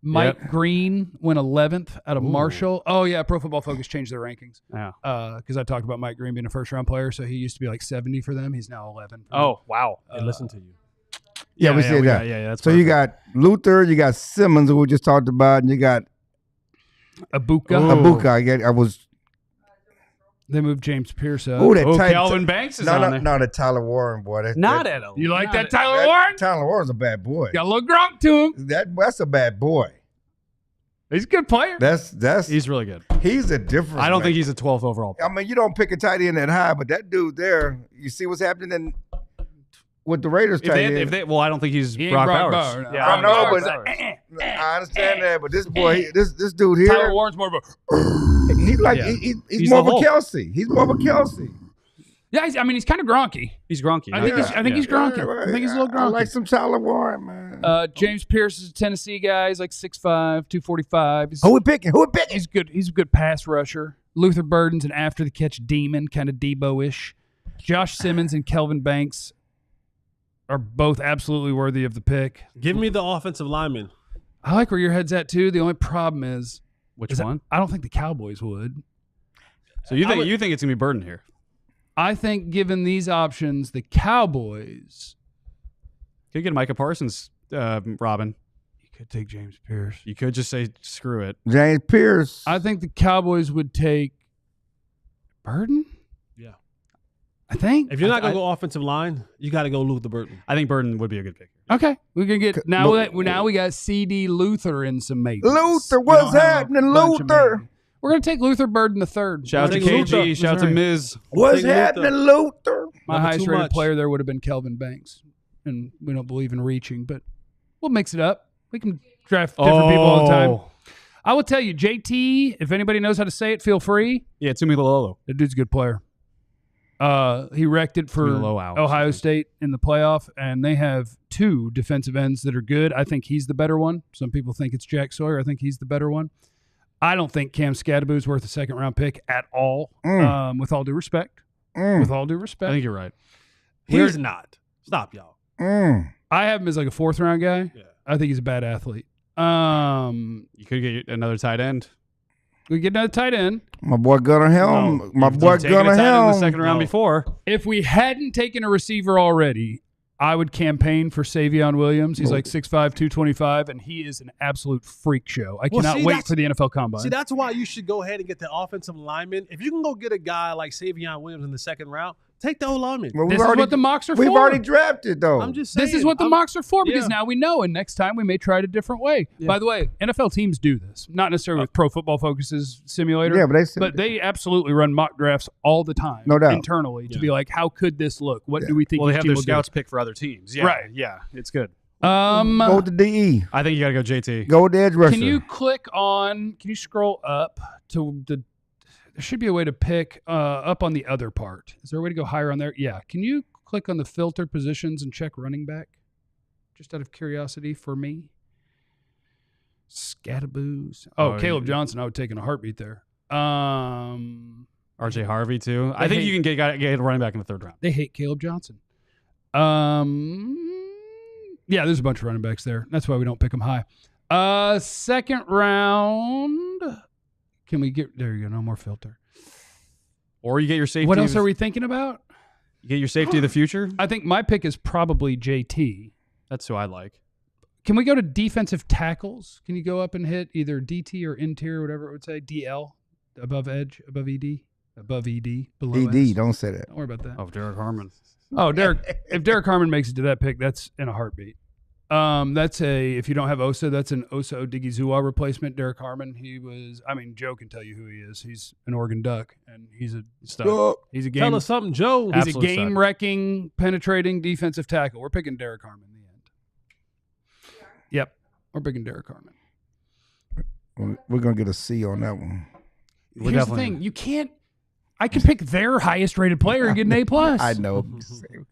Mike Yep. Green went 11th out of Ooh. Marshall. Oh, yeah, Pro Football Focus changed their rankings Yeah. because I talked about Mike Green being a first-round player, so he used to be like 70 for them. He's now 11. for them. Oh, wow. They listen to you. Yeah, we said that. Yeah, that's So you perfect. got Luther, you got Simmons, who we just talked about, and you got Abuka. Abuka. I was They moved James Pierce up. oh that tight. Calvin Banks is no, on no, there. no, the Tyler Warren boy. Not at all. You like Not that, at- Tyler Warren? Tyler Warren's a bad boy. Got a little Gronk to him. That's a bad boy. He's a good player. That's He's really good. he's a different. I don't man. think he's a 12th overall. I mean, you don't pick a tight end that high, but that dude there, you see what's happening with the Raiders tight end. Well, I don't think he's He ain't Brock Brock Bowers. Bowers, no. Yeah, I know, Brock but Bowers. I understand that. But this boy, this dude here, Tyler Warren's more of a. he's like Yeah. he's He's more the of a Hulk. Kelsey. He's more of a Kelsey. Yeah, he's kind of Gronky. He's Gronky. I think he's Gronky. Yeah, I think he's a little I Gronky. like some Tyler Warren, man. James Pierce is a Tennessee guy. He's like 6'5", 245. Who we picking? Who we picking? He's good. He's a good pass rusher. Luther Burden's an after the catch demon, kind of Debo-ish. Josh Simmons and Kelvin Banks are both absolutely worthy of the pick. Give me the offensive lineman. I like where your head's at too. The only problem is Which that one? I don't think the Cowboys would. So you think it's gonna be Burden here? I think given these options, the Cowboys. Could get Micah Parsons, Robin. You could take James Pierce. You could just say screw it. James Pierce. I think the Cowboys would take Burden. Yeah. I think. If you're not going to go offensive line, you got to go Luther Burton. I think Burton would be a good pick. Okay, we can get now we got CD Luther in some maybes. Luther, We what's don't have a happening, bunch of Luther? maybe. We're gonna take Luther Burden the third. Shout out to Luther. KG. Shout out to Miz. What's Luther. happening, Luther? My Never highest too rated much. player there would have been Kelvin Banks, and we don't believe in reaching, but we'll mix it up. We can draft different people all the time. I will tell you, JT. If anybody knows how to say it, feel free. Yeah, Tumilolo. That dude's a good player. He wrecked it for Ohio State in the playoff, and they have 2 defensive ends that are good. I think he's the better one. Some people think it's Jack Sawyer. I think he's the better one. I don't think Cam Scadaboo's worth a second-round pick at all, with all due respect. With all due respect. I think you're right. He's not. Stop, y'all. I have him as like a 4th-round guy. Yeah. I think he's a bad athlete. You could get another tight end. We get another tight end. My boy Gunnar Helm. My boy You've taken a Gunnar tight end in the Helm. second round before. If we hadn't taken a receiver already, I would campaign for Savion Williams. He's like 6'5", 225, and he is an absolute freak show. I cannot wait for the NFL Combine. See, that's why you should go ahead and get the offensive lineman. If you can go get a guy like Savion Williams in the second round, take the O-lineman. Well, This is what the mocks are for. We've already drafted, though. I'm just saying. This is what the mocks are for because yeah. now we know, and next time we may try it a different way. Yeah. By the way, NFL teams do this, not necessarily with Pro Football Focus's simulator. Yeah, but they absolutely run mock drafts all the time, No doubt. internally, to be like, how could this look? What do we think? Well, they each have team their will do? scouts pick for other teams. Yeah, Right. Yeah, it's good. Go with the DE. I think you got to go JT. Go with the edge rusher. Can you click on? Can you scroll up to the? There should be a way to pick up on the other part. Is there a way to go higher on there? Yeah. Can you click on the filter positions and check running back? Just out of curiosity for me. Scataboos. Oh, Caleb Johnson. I would take in a heartbeat there. RJ Harvey too. I think you can get a running back in the third round. They hate Caleb Johnson. Yeah, there's a bunch of running backs there. That's why we don't pick them high. Second round. Can we get there? You go. No more filter. Or you get your safety. What else are we thinking about? You get your safety of the future. I think my pick is probably JT. That's who I like. Can we go to defensive tackles? Can you go up and hit either DT or interior, whatever it would say? DL, above edge, above ED, below ED, S. don't say that. Don't worry about that. Oh, Derek Harmon. Oh, if Derek Harmon makes it to that pick, that's in a heartbeat. That's if you don't have Osa, that's an Osa Odigizua replacement. Derek Harmon, Joe can tell you who he is. He's an Oregon Duck, and he's a stud. He's a game. Tell us something, Joe. He's a game-wrecking, penetrating defensive tackle. We're picking Derek Harmon in the end. Yep, we're picking Derek Harmon. We're going to get a C on that one. Here's the thing. You can't – I can pick their highest-rated player and get an A+. I know.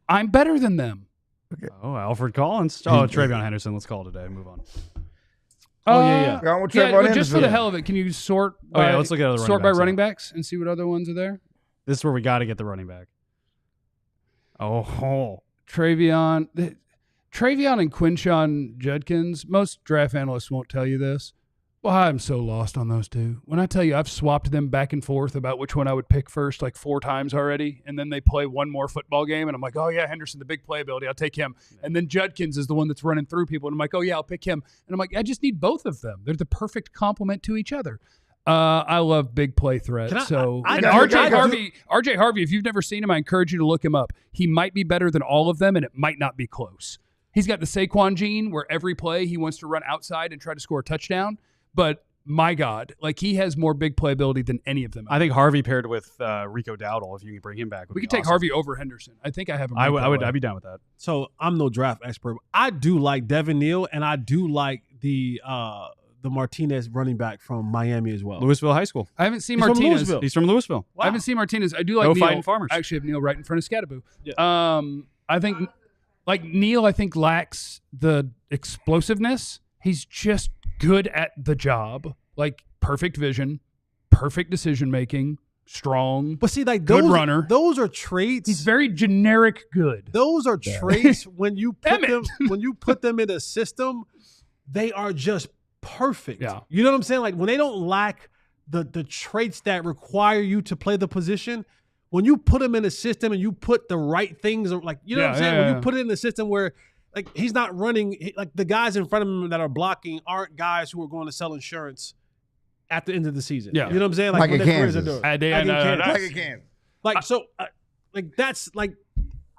I'm better than them. Okay. Oh, Alfred Collins. Oh, Travion Henderson. Let's call it a day. Move on. Yeah. Go with Trayvon but just for Henderson. the hell of it, can you sort let's look at other sort running by backs running now. backs and see what other ones are there? This is where we got to get the running back. Oh. Travion and Quinshon Judkins. Most draft analysts won't tell you this. Well, I'm so lost on those two. When I tell you I've swapped them back and forth about which one I would pick first like 4 times already, and then they play one more football game, and I'm like, oh, yeah, Henderson, the big playability, I'll take him. And then Judkins is the one that's running through people, and I'm like, oh, yeah, I'll pick him. And I'm like, I just need both of them. They're the perfect complement to each other. I love big play threats. RJ Harvey, if you've never seen him, I encourage you to look him up. He might be better than all of them, and it might not be close. He's got the Saquon gene where every play he wants to run outside and try to score a touchdown. But my God, like he has more big playability than any of them. I think Harvey paired with Rico Dowdle, if you can bring him back. We could take Harvey over Henderson. I think I have him. I'd be down with that. So I'm no draft expert. I do like Devin Neal, and I do like the Martinez running back from Miami as well. Louisville High School. I haven't seen He's from Martinez. Louisville. He's from Louisville. I haven't seen Martinez. I do like No Neal. Fighting Farmers. I actually have Neal right in front of Scadaboo. Yeah. I think like Neal, I think lacks the explosiveness. He's just good at the job. Like perfect vision, perfect decision making, strong. But see, like good those runner. Those are traits. He's very generic good. Those are traits when you put them in a system, they are just perfect. Yeah. You know what I'm saying? Like when they don't lack the traits that require you to play the position, when you put them in a system and you put the right things, like you know what I'm saying? When you put it in a system where like he's not running, like the guys in front of him that are blocking aren't guys who are going to sell insurance at the end of the season. Yeah. You know what I'm saying? Like when in their careers Kansas. are done. Like in Kansas. Like so, Like that's like,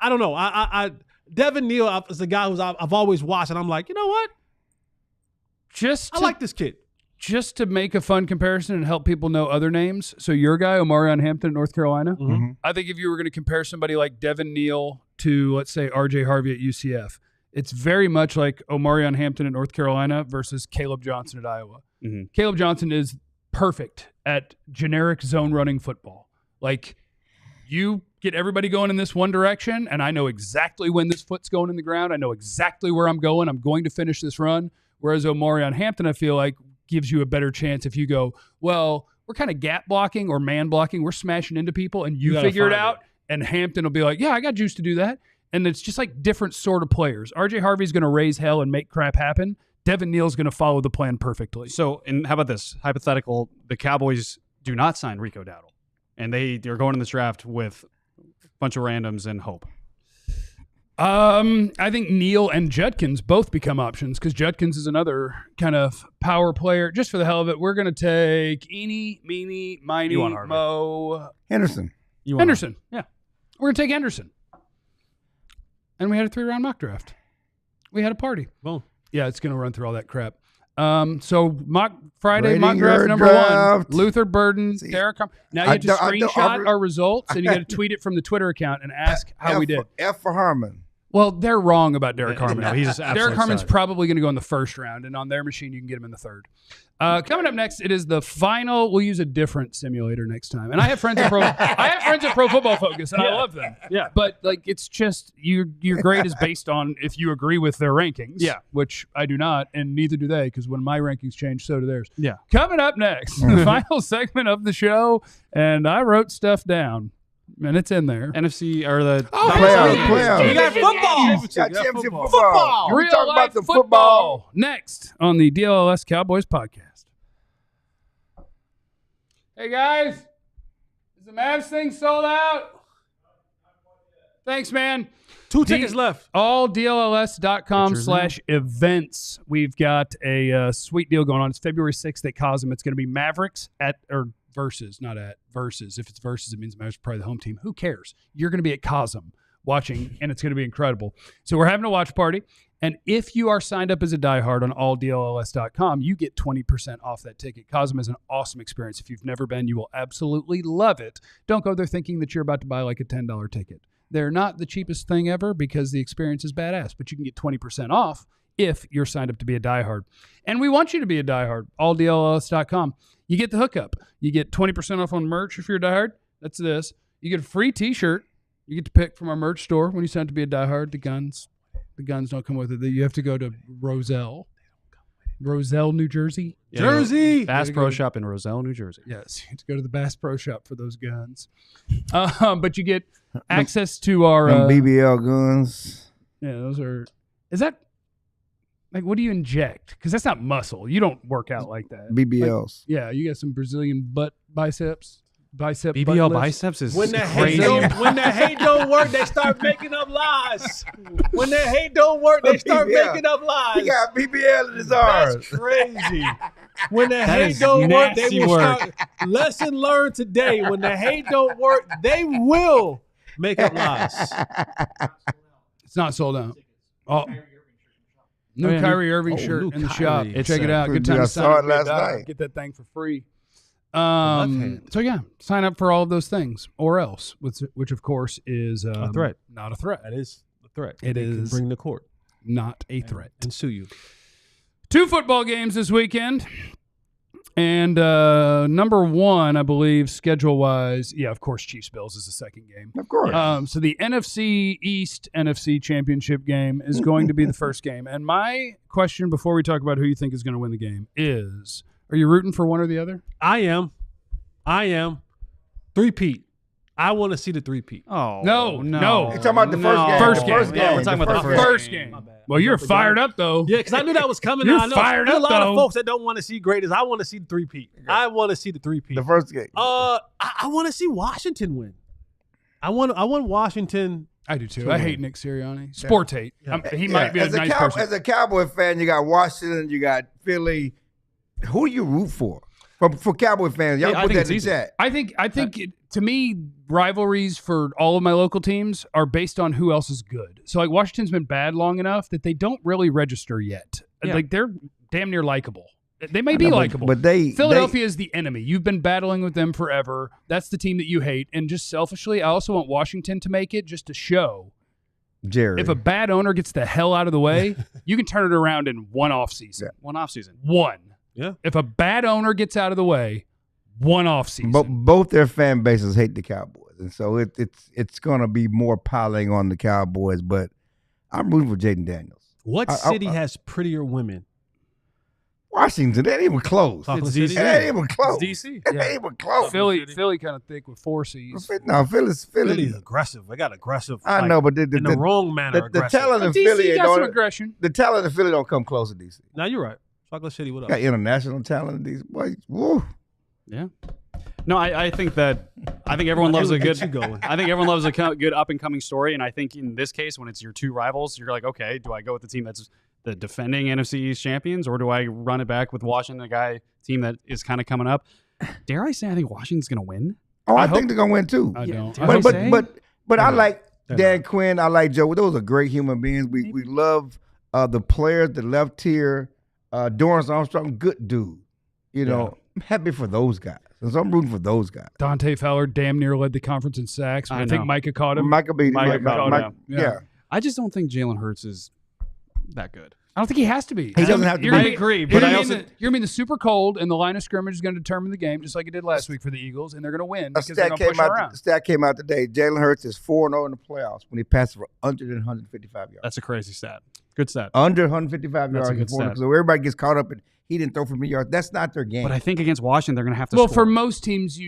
I don't know. I Devin Neal is the guy who's I've always watched, and I'm like, you know what? I like this kid. Just to make a fun comparison and help people know other names. So your guy, Omarion Hampton, North Carolina. Mm-hmm. I think if you were going to compare somebody like Devin Neal to, let's say, R.J. Harvey at UCF, it's very much like Omarion Hampton at North Carolina versus Caleb Johnson at Iowa. Mm-hmm. Caleb Johnson is perfect at generic zone running football. Like, you get everybody going in this one direction, and I know exactly when this foot's going in the ground. I know exactly where I'm going. I'm going to finish this run. Whereas Omarion Hampton, I feel like, gives you a better chance if you go, well, we're kind of gap blocking or man blocking. We're smashing into people, and you figure it out. And Hampton will be like, yeah, I got juice to do that. And it's just like different sort of players. R.J. Harvey's going to raise hell and make crap happen. Devin Neal's going to follow the plan perfectly. So, and how about this? Hypothetical, the Cowboys do not sign Rico Dowdle, and they're going in this draft with a bunch of randoms and hope. I think Neal and Judkins both become options because Judkins is another kind of power player. Just for the hell of it, we're going to take Eeny, Meeny, Miny, Mo. Henderson. Henderson, yeah. We're going to take Henderson. And we had a 3-round mock draft. We had a party. Boom. Yeah, it's going to run through all that crap. So Friday Rating mock draft your number draft. 1, Luther Burden, Derek Carmen. Now you have to screenshot our results, and you got to tweet it from the Twitter account and ask how we did. F for Harmon. Well, they're wrong about Derek Harmon. No, he's just Derek Harmon's probably going to go in the first round, and on their machine, you can get him in the third. Coming up next, it is the final. We'll use a different simulator next time. And I have friends at Pro Football Focus, and I love them. Yeah, but like it's just your grade is based on if you agree with their rankings. Yeah, which I do not, and neither do they, because when my rankings change, so do theirs. Yeah. Coming up next, the final segment of the show, and I wrote stuff down. And it's in there. NFC or the playoffs. We got football. Championship football. Real talking life about the football. Next on the DLLS Cowboys podcast. Hey guys, is the Mavs thing sold out? Thanks, man. 2 tickets left. AllDLLS.com/events. We've got a sweet deal going on. It's February 6th at Cosm. It's going to be Mavericks Versus, not at Versus. If it's Versus, it means Mavericks are probably the home team. Who cares? You're going to be at Cosm watching, and it's going to be incredible. So we're having a watch party, and if you are signed up as a diehard on alldlls.com, you get 20% off that ticket. Cosm is an awesome experience. If you've never been, you will absolutely love it. Don't go there thinking that you're about to buy like a $10 ticket. They're not the cheapest thing ever because the experience is badass, but you can get 20% off if you're signed up to be a diehard. And we want you to be a diehard, alldlls.com. You get the hookup. You get 20% off on merch if you're a diehard. That's this. You get a free T-shirt. You get to pick from our merch store when you sign up to be a diehard. The guns don't come with it. You have to go to Roselle, New Jersey. Yeah, Jersey. Bass Pro Shop in Roselle, New Jersey. Yes, you have to go to the Bass Pro Shop for those guns. But you get access to our BBL guns. Yeah, those are. Is that? Like, what do you inject? Because that's not muscle. You don't work out like that. BBLs. Like, yeah, you got some Brazilian butt biceps. BBL biceps is when the crazy. when the hate don't work, they start making up lies. When the hate don't work, they start making up lies. He got BBL in his arms. That's crazy. When the hate don't work, they will start. Lesson learned today. When the hate don't work, they will make up lies. It's not sold out. Oh. New Kyrie Irving shirt in the shop. Check it out. Good time to sign up. last night. Get that thing for free. So yeah, sign up for all of those things, or else, which of course is a threat. Not a threat. That is a threat. It is bring the court. Not a threat. And sue you. 2 football games this weekend. And number 1, I believe, schedule-wise, yeah, of course, Chiefs-Bills is the second game. Of course. So the NFC East NFC Championship game is going to be the first game. And my question before we talk about who you think is going to win the game is, are you rooting for one or the other? I am. 3-peat. I want to see the 3-peat. Oh, no. You're talking about the first game. First game. Yeah, we're talking about the first game. Well, you're fired up, though. Yeah, because I knew that was coming. You're I know fired up, a lot though. of folks that don't want to see greatness. I want to see the 3-peat. I want to see the 3-peat. The first game. I want to see Washington win. I want Washington. I do too. I hate Nick Sirianni. Sports hate. He might be a nice person. As a Cowboy fan, you got Washington, you got Philly. Who do you root for? For Cowboy fans, y'all Yeah, I put think that it's in the easy. chat. I think to me, rivalries for all of my local teams are based on who else is good. So like Washington's been bad long enough that they don't really register yet. Yeah. Like they're damn near likable. They may be likable, but Philadelphia is the enemy. You've been battling with them forever. That's the team that you hate. And just selfishly, I also want Washington to make it just to show. Jerry. If a bad owner gets the hell out of the way, you can turn it around in one offseason. Yeah. One offseason. One. Yeah. If a bad owner gets out of the way, one offseason. Both their fan bases hate the Cowboys, and so it's going to be more piling on the Cowboys. But I'm rooting for Jaden Daniels. What city has prettier women? Washington, they ain't even close. Chocolate It's City? DC. It ain't even close. It's DC. It ain't even close. Philly kind of thick with 4 C's. No, Philly's. Philly's aggressive. They got aggressive. I like, know, but in the wrong manner. the aggressive. talent in DC Philly got some don't. aggression. The talent in Philly don't come close to DC. Now you're right. Chocolate City, what up? Got international talent in these boys. Woo. Yeah. No, I think everyone loves a It'll good. get you going. I think everyone loves a good up and coming story, and I think in this case, when it's your two rivals, you're like, okay, do I go with the team that's the defending NFC East champions, or do I run it back with Washington, a team that is kind of coming up? Dare I say I think Washington's going to win? Oh, I hope- think they're gonna win too. I don't. dare I say? But I like They're Dan Quinn. I like Joe. Those are great human beings. We love the players, the left tier. Dorrance Armstrong, good dude. You know, I'm happy for those guys. And so I'm rooting for those guys. Dante Fowler damn near led the conference in sacks. But I think know. Micah caught him. Micah beat Micah caught him, yeah. I just don't think Jalen Hurts is that good. I don't think he has to be. He doesn't have to You're be. gonna I agree, you're but gonna I be also you're gonna be the super cold, and the line of scrimmage is going to determine the game, just like it did last week for the Eagles, and they're going to win A because they're stat going to push around. stat came out today. Jalen Hurts is 4-0 in the playoffs when he passes for under 155 yards. That's a crazy stat. Good stat. Under 155 That's a yards. good stat. So everybody gets caught up in he didn't throw for many yards. That's not their game. But I think against Washington, they're going to have to Well, score. for most teams,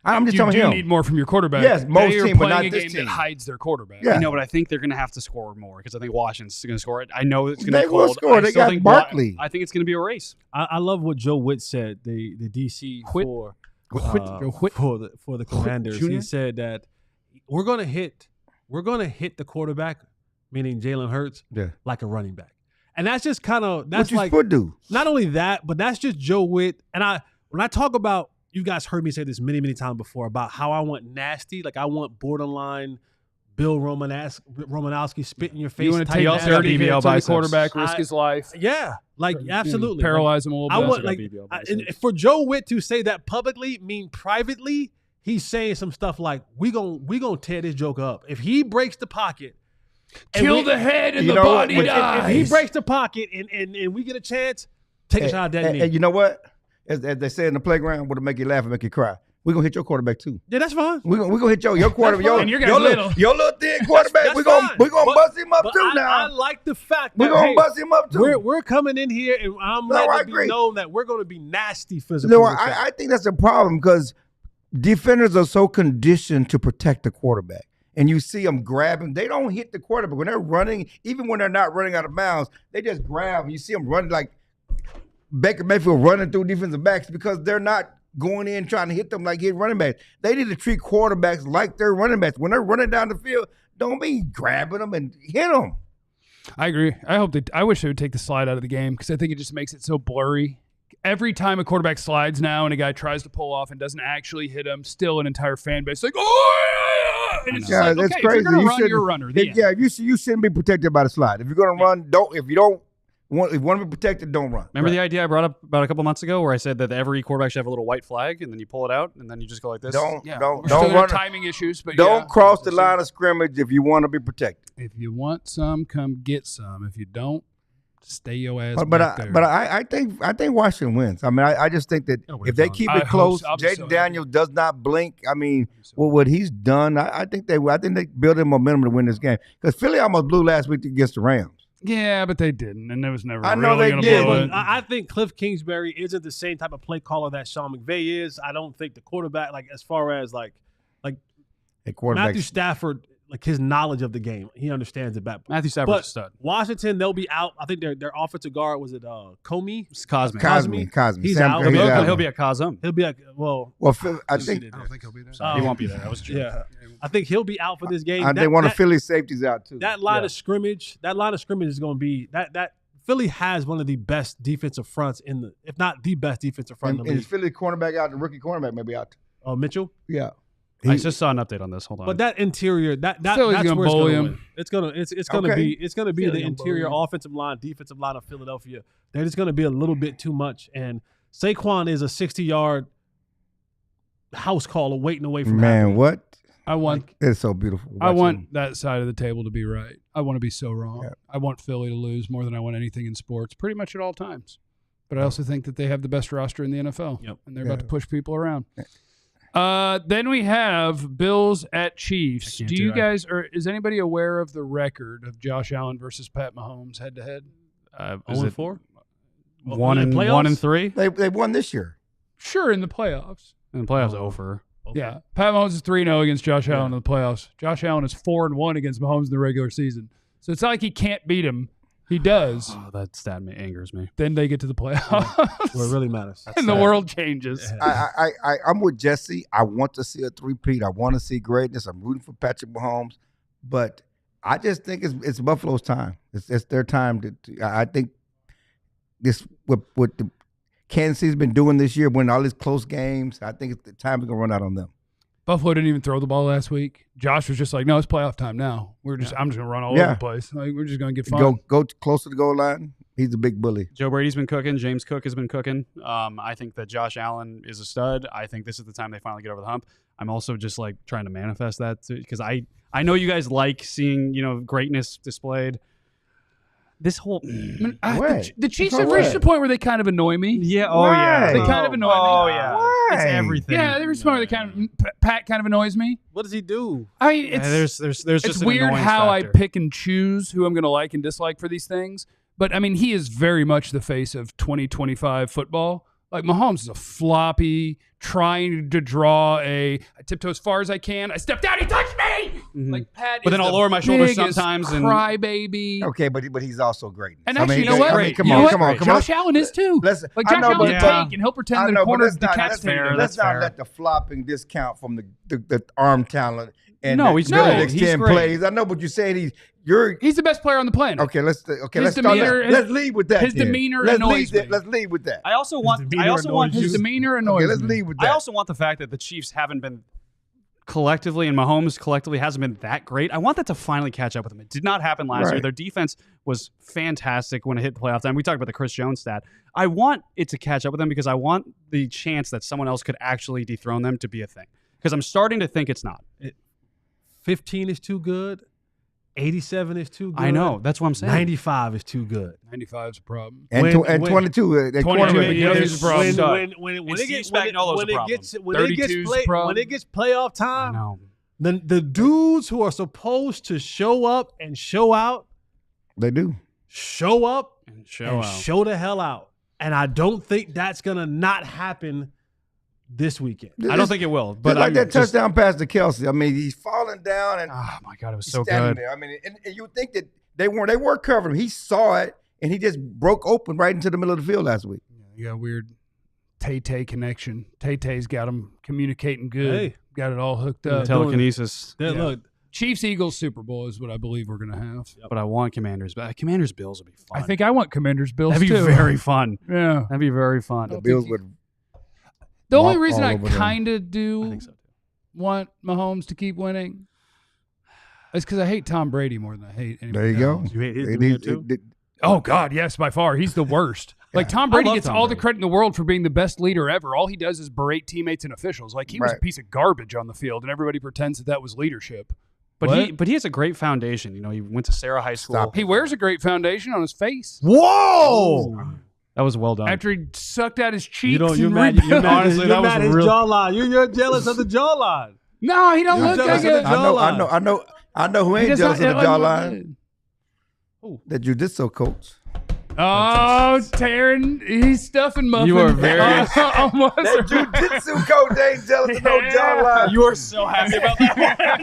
I'm just you telling do him. need more from your quarterback. Yes, most they are team, but playing not a this game team. that hides their quarterback. Yeah. I know, but I think they're going to have to score more because I think Washington's going to score it. I know it's going to They be will cold. score. I They still got think Barkley. I think it's going to be a race. I love what Joe Witt said, the DC Whit. for Whit. for the Commanders. Jr.? He said that we're gonna hit the quarterback, meaning Jalen Hurts, Yeah. like a running back. And that's just kind of What you like supposed to do? not only that, but that's just Joe Witt. And when I talk about, you guys heard me say this many, many times before about how I want nasty, like I want borderline Bill Romanowski spit in your face. You want to type take also got dirty BBL hits on the biceps. quarterback, risk I- his life. Yeah, like absolutely. Paralyze him a little bit. I want got like BBL and biceps. for Joe Witt to say that publicly, mean privately, he's saying some stuff like we gonna tear this joke up. If he breaks the pocket, and Kill we- the head and You the know what? body But dies. if he breaks the pocket and we get a chance, take a shot at that knee. And you know what? As they say in the playground, what'll make you laugh and make you cry? We're going to hit your quarterback too. Yeah, that's fine. We're gonna hit your quarterback. fine. And your guy's little. Your little thin quarterback. That's We're gonna fine. bust him up But too I now. like the fact We're that gonna hey, bust him up too. we're coming in here and I'm No, I letting it agree. be known that we're going to be nasty physical. No, I think that's a problem because defenders are so conditioned to protect the quarterback. And you see them grabbing. They don't hit the quarterback. When they're running, even when they're not running out of bounds, they just grab. You see them running like Baker Mayfield running through defensive backs because they're not going in trying to hit them like hit running backs. They need to treat quarterbacks like they're running backs. When they're running down the field, don't be grabbing them and hit them. I agree. I wish they would take the slide out of the game because I think it just makes it so blurry. Every time a quarterback slides now and a guy tries to pull off and doesn't actually hit him, still an entire fan base like, oh, and it's just Yeah, like, that's okay, crazy. if you're gonna run, shouldn't- you're a runner. The end. Yeah, you shouldn't be protected by the slide. If you're gonna run, don't. If you want to be protected, don't run. Remember the idea I brought up about a couple months ago where I said that every quarterback should have a little white flag and then you pull it out and then you just go like this? Don't Yeah, don't we're still don't gonna run. have timing issues, but Don't yeah. cross the line of scrimmage if you want to be protected. If you want some, come get some. If you don't, stay your ass. But back there. I think Washington wins. I mean, I just think that It'll be if they fun. keep I it hope close, so. I'll be so Jaden happy. Daniels does not blink. I mean, well, what he's done, I think they build in momentum to win this game because Philly almost blew last week against the Rams. yeah, but they didn't, and it was never. I know really they gonna did, blow but it. I think Cliff Kingsbury isn't the same type of play caller that Sean McVay is. I don't think the quarterback, like as far as like Hey, quarterback. Matthew Stafford, like his knowledge of the game, he understands it better. Matthew Stafford's a But stud. Washington, they'll be out. I think their offensive guard was it Comey? It's Cosmic. Cosme. He's Sam- out. He'll be, out. he'll be at Cosm. He'll be like, well, Well, I think I don't think he'll be there. He won't be there. That was true. yeah. I think he'll be out for this game. I think one of Philly's safeties out too. That line of scrimmage is going to be that Philly has one of the best defensive fronts if not the best defensive front in the And league. is Philly cornerback out? The rookie cornerback maybe out. Mitchell. Yeah. I just saw an update on this. Hold on. But that interior, that's Philly's where gonna it's bully going to him. win. It's going to Okay. be Philly the gonna interior bully him. offensive line, defensive line of Philadelphia. They're just going to be a little bit too much. And Saquon is a 60-yard house call waiting away from Man, happening. what? I want It's so beautiful. I watching want him. that side of the table to be right. I want to be so wrong. Yeah. I want Philly to lose more than I want anything in sports, pretty much at all times. But I also think that they have the best roster in the NFL, Yep. and they're about to Yeah. push people around. Then we have Bills at Chiefs. can't Do do you that. guys, or is anybody aware of the record of Josh Allen versus Pat Mahomes head to head? Is it 0-4? one In and playoffs? 1 and 3? They won this year. Sure, in the playoffs. And the playoffs over. Okay. Yeah, Pat Mahomes is 3-0 against Josh Allen in the playoffs. Josh Allen is 4-1 against Mahomes in the regular season. So it's not like he can't beat him. He does. Oh, that stat angers me. Then they get to the playoffs, Where it really matters. and the world changes. I'm with Jesse. I want to see a three-peat. I want to see greatness. I'm rooting for Patrick Mahomes, but I just think it's Buffalo's time. It's their time. I think this what the Kansas City's been doing this year, winning all these close games. I think it's the time is gonna run out on them. Buffalo didn't even throw the ball last week. Josh was just like, "No, it's playoff time now. I'm just gonna run all over the place. Like, we're just gonna get fun." Go close to the goal line. He's a big bully. Joe Brady's been cooking. James Cook has been cooking. I think that Josh Allen is a stud. I think this is the time they finally get over the hump. I'm also just like trying to manifest that because I know you guys like seeing greatness displayed. This whole The Chiefs It's have all reached right. the point where they kind of annoy me. yeah Why? They kind of annoy me. Oh yeah, Why? it's everything. Yeah, they reached the point where they kind of Pat kind of annoys me. What does he do? I mean, Yeah, it's there's it's just an weird annoyance how factor. I pick and choose who I'm going to like and dislike for these things. But I mean, he is very much the face of 2025 football. Like Mahomes is a floppy, trying to draw I tiptoe as far as I can. I stepped out, he touched me. Mhm. Like Pat, But is then I'll the lower my shoulders biggest sometimes and- crybaby. Okay, but he's also great. And actually, you know what? Come You know on, what? come on. Josh Allen is too. Let's- Like I Josh know, Allen's but- tank, and he'll pretend I the know, but corner let's of not, decapitated. let's not fair. let the flopping discount from the arm talent and No, the he's ability great. to He's extend great. plays. I know what you're saying. You're He's the best player on the planet. okay. Let's His start demeanor- that. Let's lead with that. his then. demeanor let's annoys lead me. Let's lead with that. I also want. demeanor annoys His you. demeanor annoys Okay, let's me. lead with that. I also want the fact that the Chiefs haven't been collectively, and Mahomes collectively hasn't been that great. I want that to finally catch up with them. It did not happen last year. Right. Their defense was fantastic when it hit playoff time. We talked about the Chris Jones stat. I want it to catch up with them because I want the chance that someone else could actually dethrone them to be a thing. Because I'm starting to think it's not. 15 is too good. 87 is too good. I know. That's what I'm saying. 95 is too good. 95 is a problem. and when- 22. They 22, cornerback. yeah, he's a problem. When And it Steve gets when Spagnuolo's a it problem. gets when 32 is a problem. when it gets playoff I time, know. then the dudes who are supposed to show up and show out, They do. show up And show and out. show the hell out. And I don't think that's gonna not happen this weekend. I don't think it will. But Just like I'm that just- touchdown pass to Kelsey. I mean, he's falling down and Oh my God, it was he's so standing good. there. I mean, and you would think that they were covering him. He saw it and he just broke open right into the middle of the field last week. You got a weird Tay-Tay connection. Tay-Tay's got them communicating good. Hey. Got it all hooked up. Telekinesis. Then Yeah. Look, Chiefs-Eagles Super Bowl is what I believe we're going to have. But I want Commanders. But Commanders Bills would be fun. I think I want Commanders Bills that'd be too. very fun. Yeah. That'd be very fun. The Bills would. The only walk reason all I over them. kind of I do think so too. want Mahomes to keep winning is because I hate Tom Brady more than I hate anybody There you go. else. you hate his It demeanor is- too? Oh, God, yes, by far. He's the worst. Like, Tom Brady love gets Tom all the Brady. credit in the world for being the best leader ever. All he does is berate teammates and officials. Like, he was a Right. piece of garbage on the field, and everybody pretends that was leadership. But he has a great foundation. You know, he went to Sarah High School. Stop. He wears a great foundation on his face. Whoa! That was well done. After he sucked out his cheeks. You don't. You're and mad. rebuilt. You're mad. Honestly, You're that was mad at his real- jawline. You're jealous of the jawline. No, he don't You're look jealous like of a... the I know who he ain't does jealous not- of the jawline. Who? The jiu-jitsu coach. Oh, Taryn, he's stuffing muffin. You are very- Almost. That jiu-jitsu coach ain't jealous of no Yeah. jawline. you are so happy about that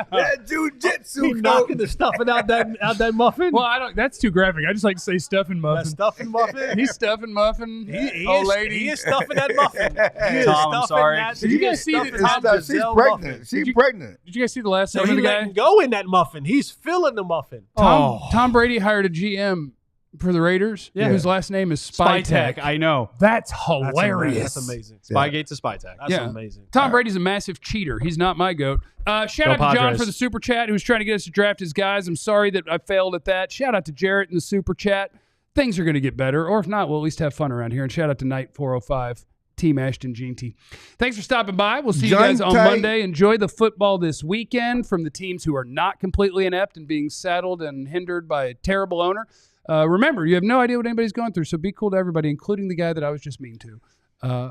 one. That jiu-jitsu He coach. knocking the stuffing out that muffin. Well, I don't. That's too graphic. I just like to say stuffing That muffin. stuffing muffin. He's stuffing muffin. He old is, lady. he is stuffing that muffin. He is Tom, I'm stuffing sorry. that. Did you he guys is see that stuffing Tom that She's Giselle pregnant. muffin. She's pregnant. Did you guys see the last So segment he of the letting guy? go in that muffin. He's filling the muffin. Tom Brady hired a GM for the Raiders, whose last name is Spytek. I know. That's hilarious. That's amazing. Spygate's a Spytek. That's amazing. Tom Brady's a massive cheater. He's not my GOAT. Shout out to John for the super chat, who's trying to get us to draft his guys. I'm sorry that I failed at that. Shout out to Jarrett in the super chat. Things are going to get better, or if not, we'll at least have fun around here. And shout out to Knight 405, Team Ashton Gene T. Thanks for stopping by. We'll see you guys on Monday. Enjoy the football this weekend from the teams who are not completely inept and being saddled and hindered by a terrible owner. Remember, you have no idea what anybody's going through, so be cool to everybody, including the guy that I was just mean to.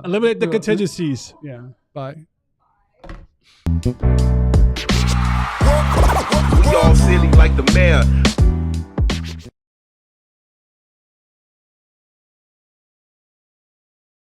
Eliminate the contingencies. Yeah. Bye. We all silly like the mayor.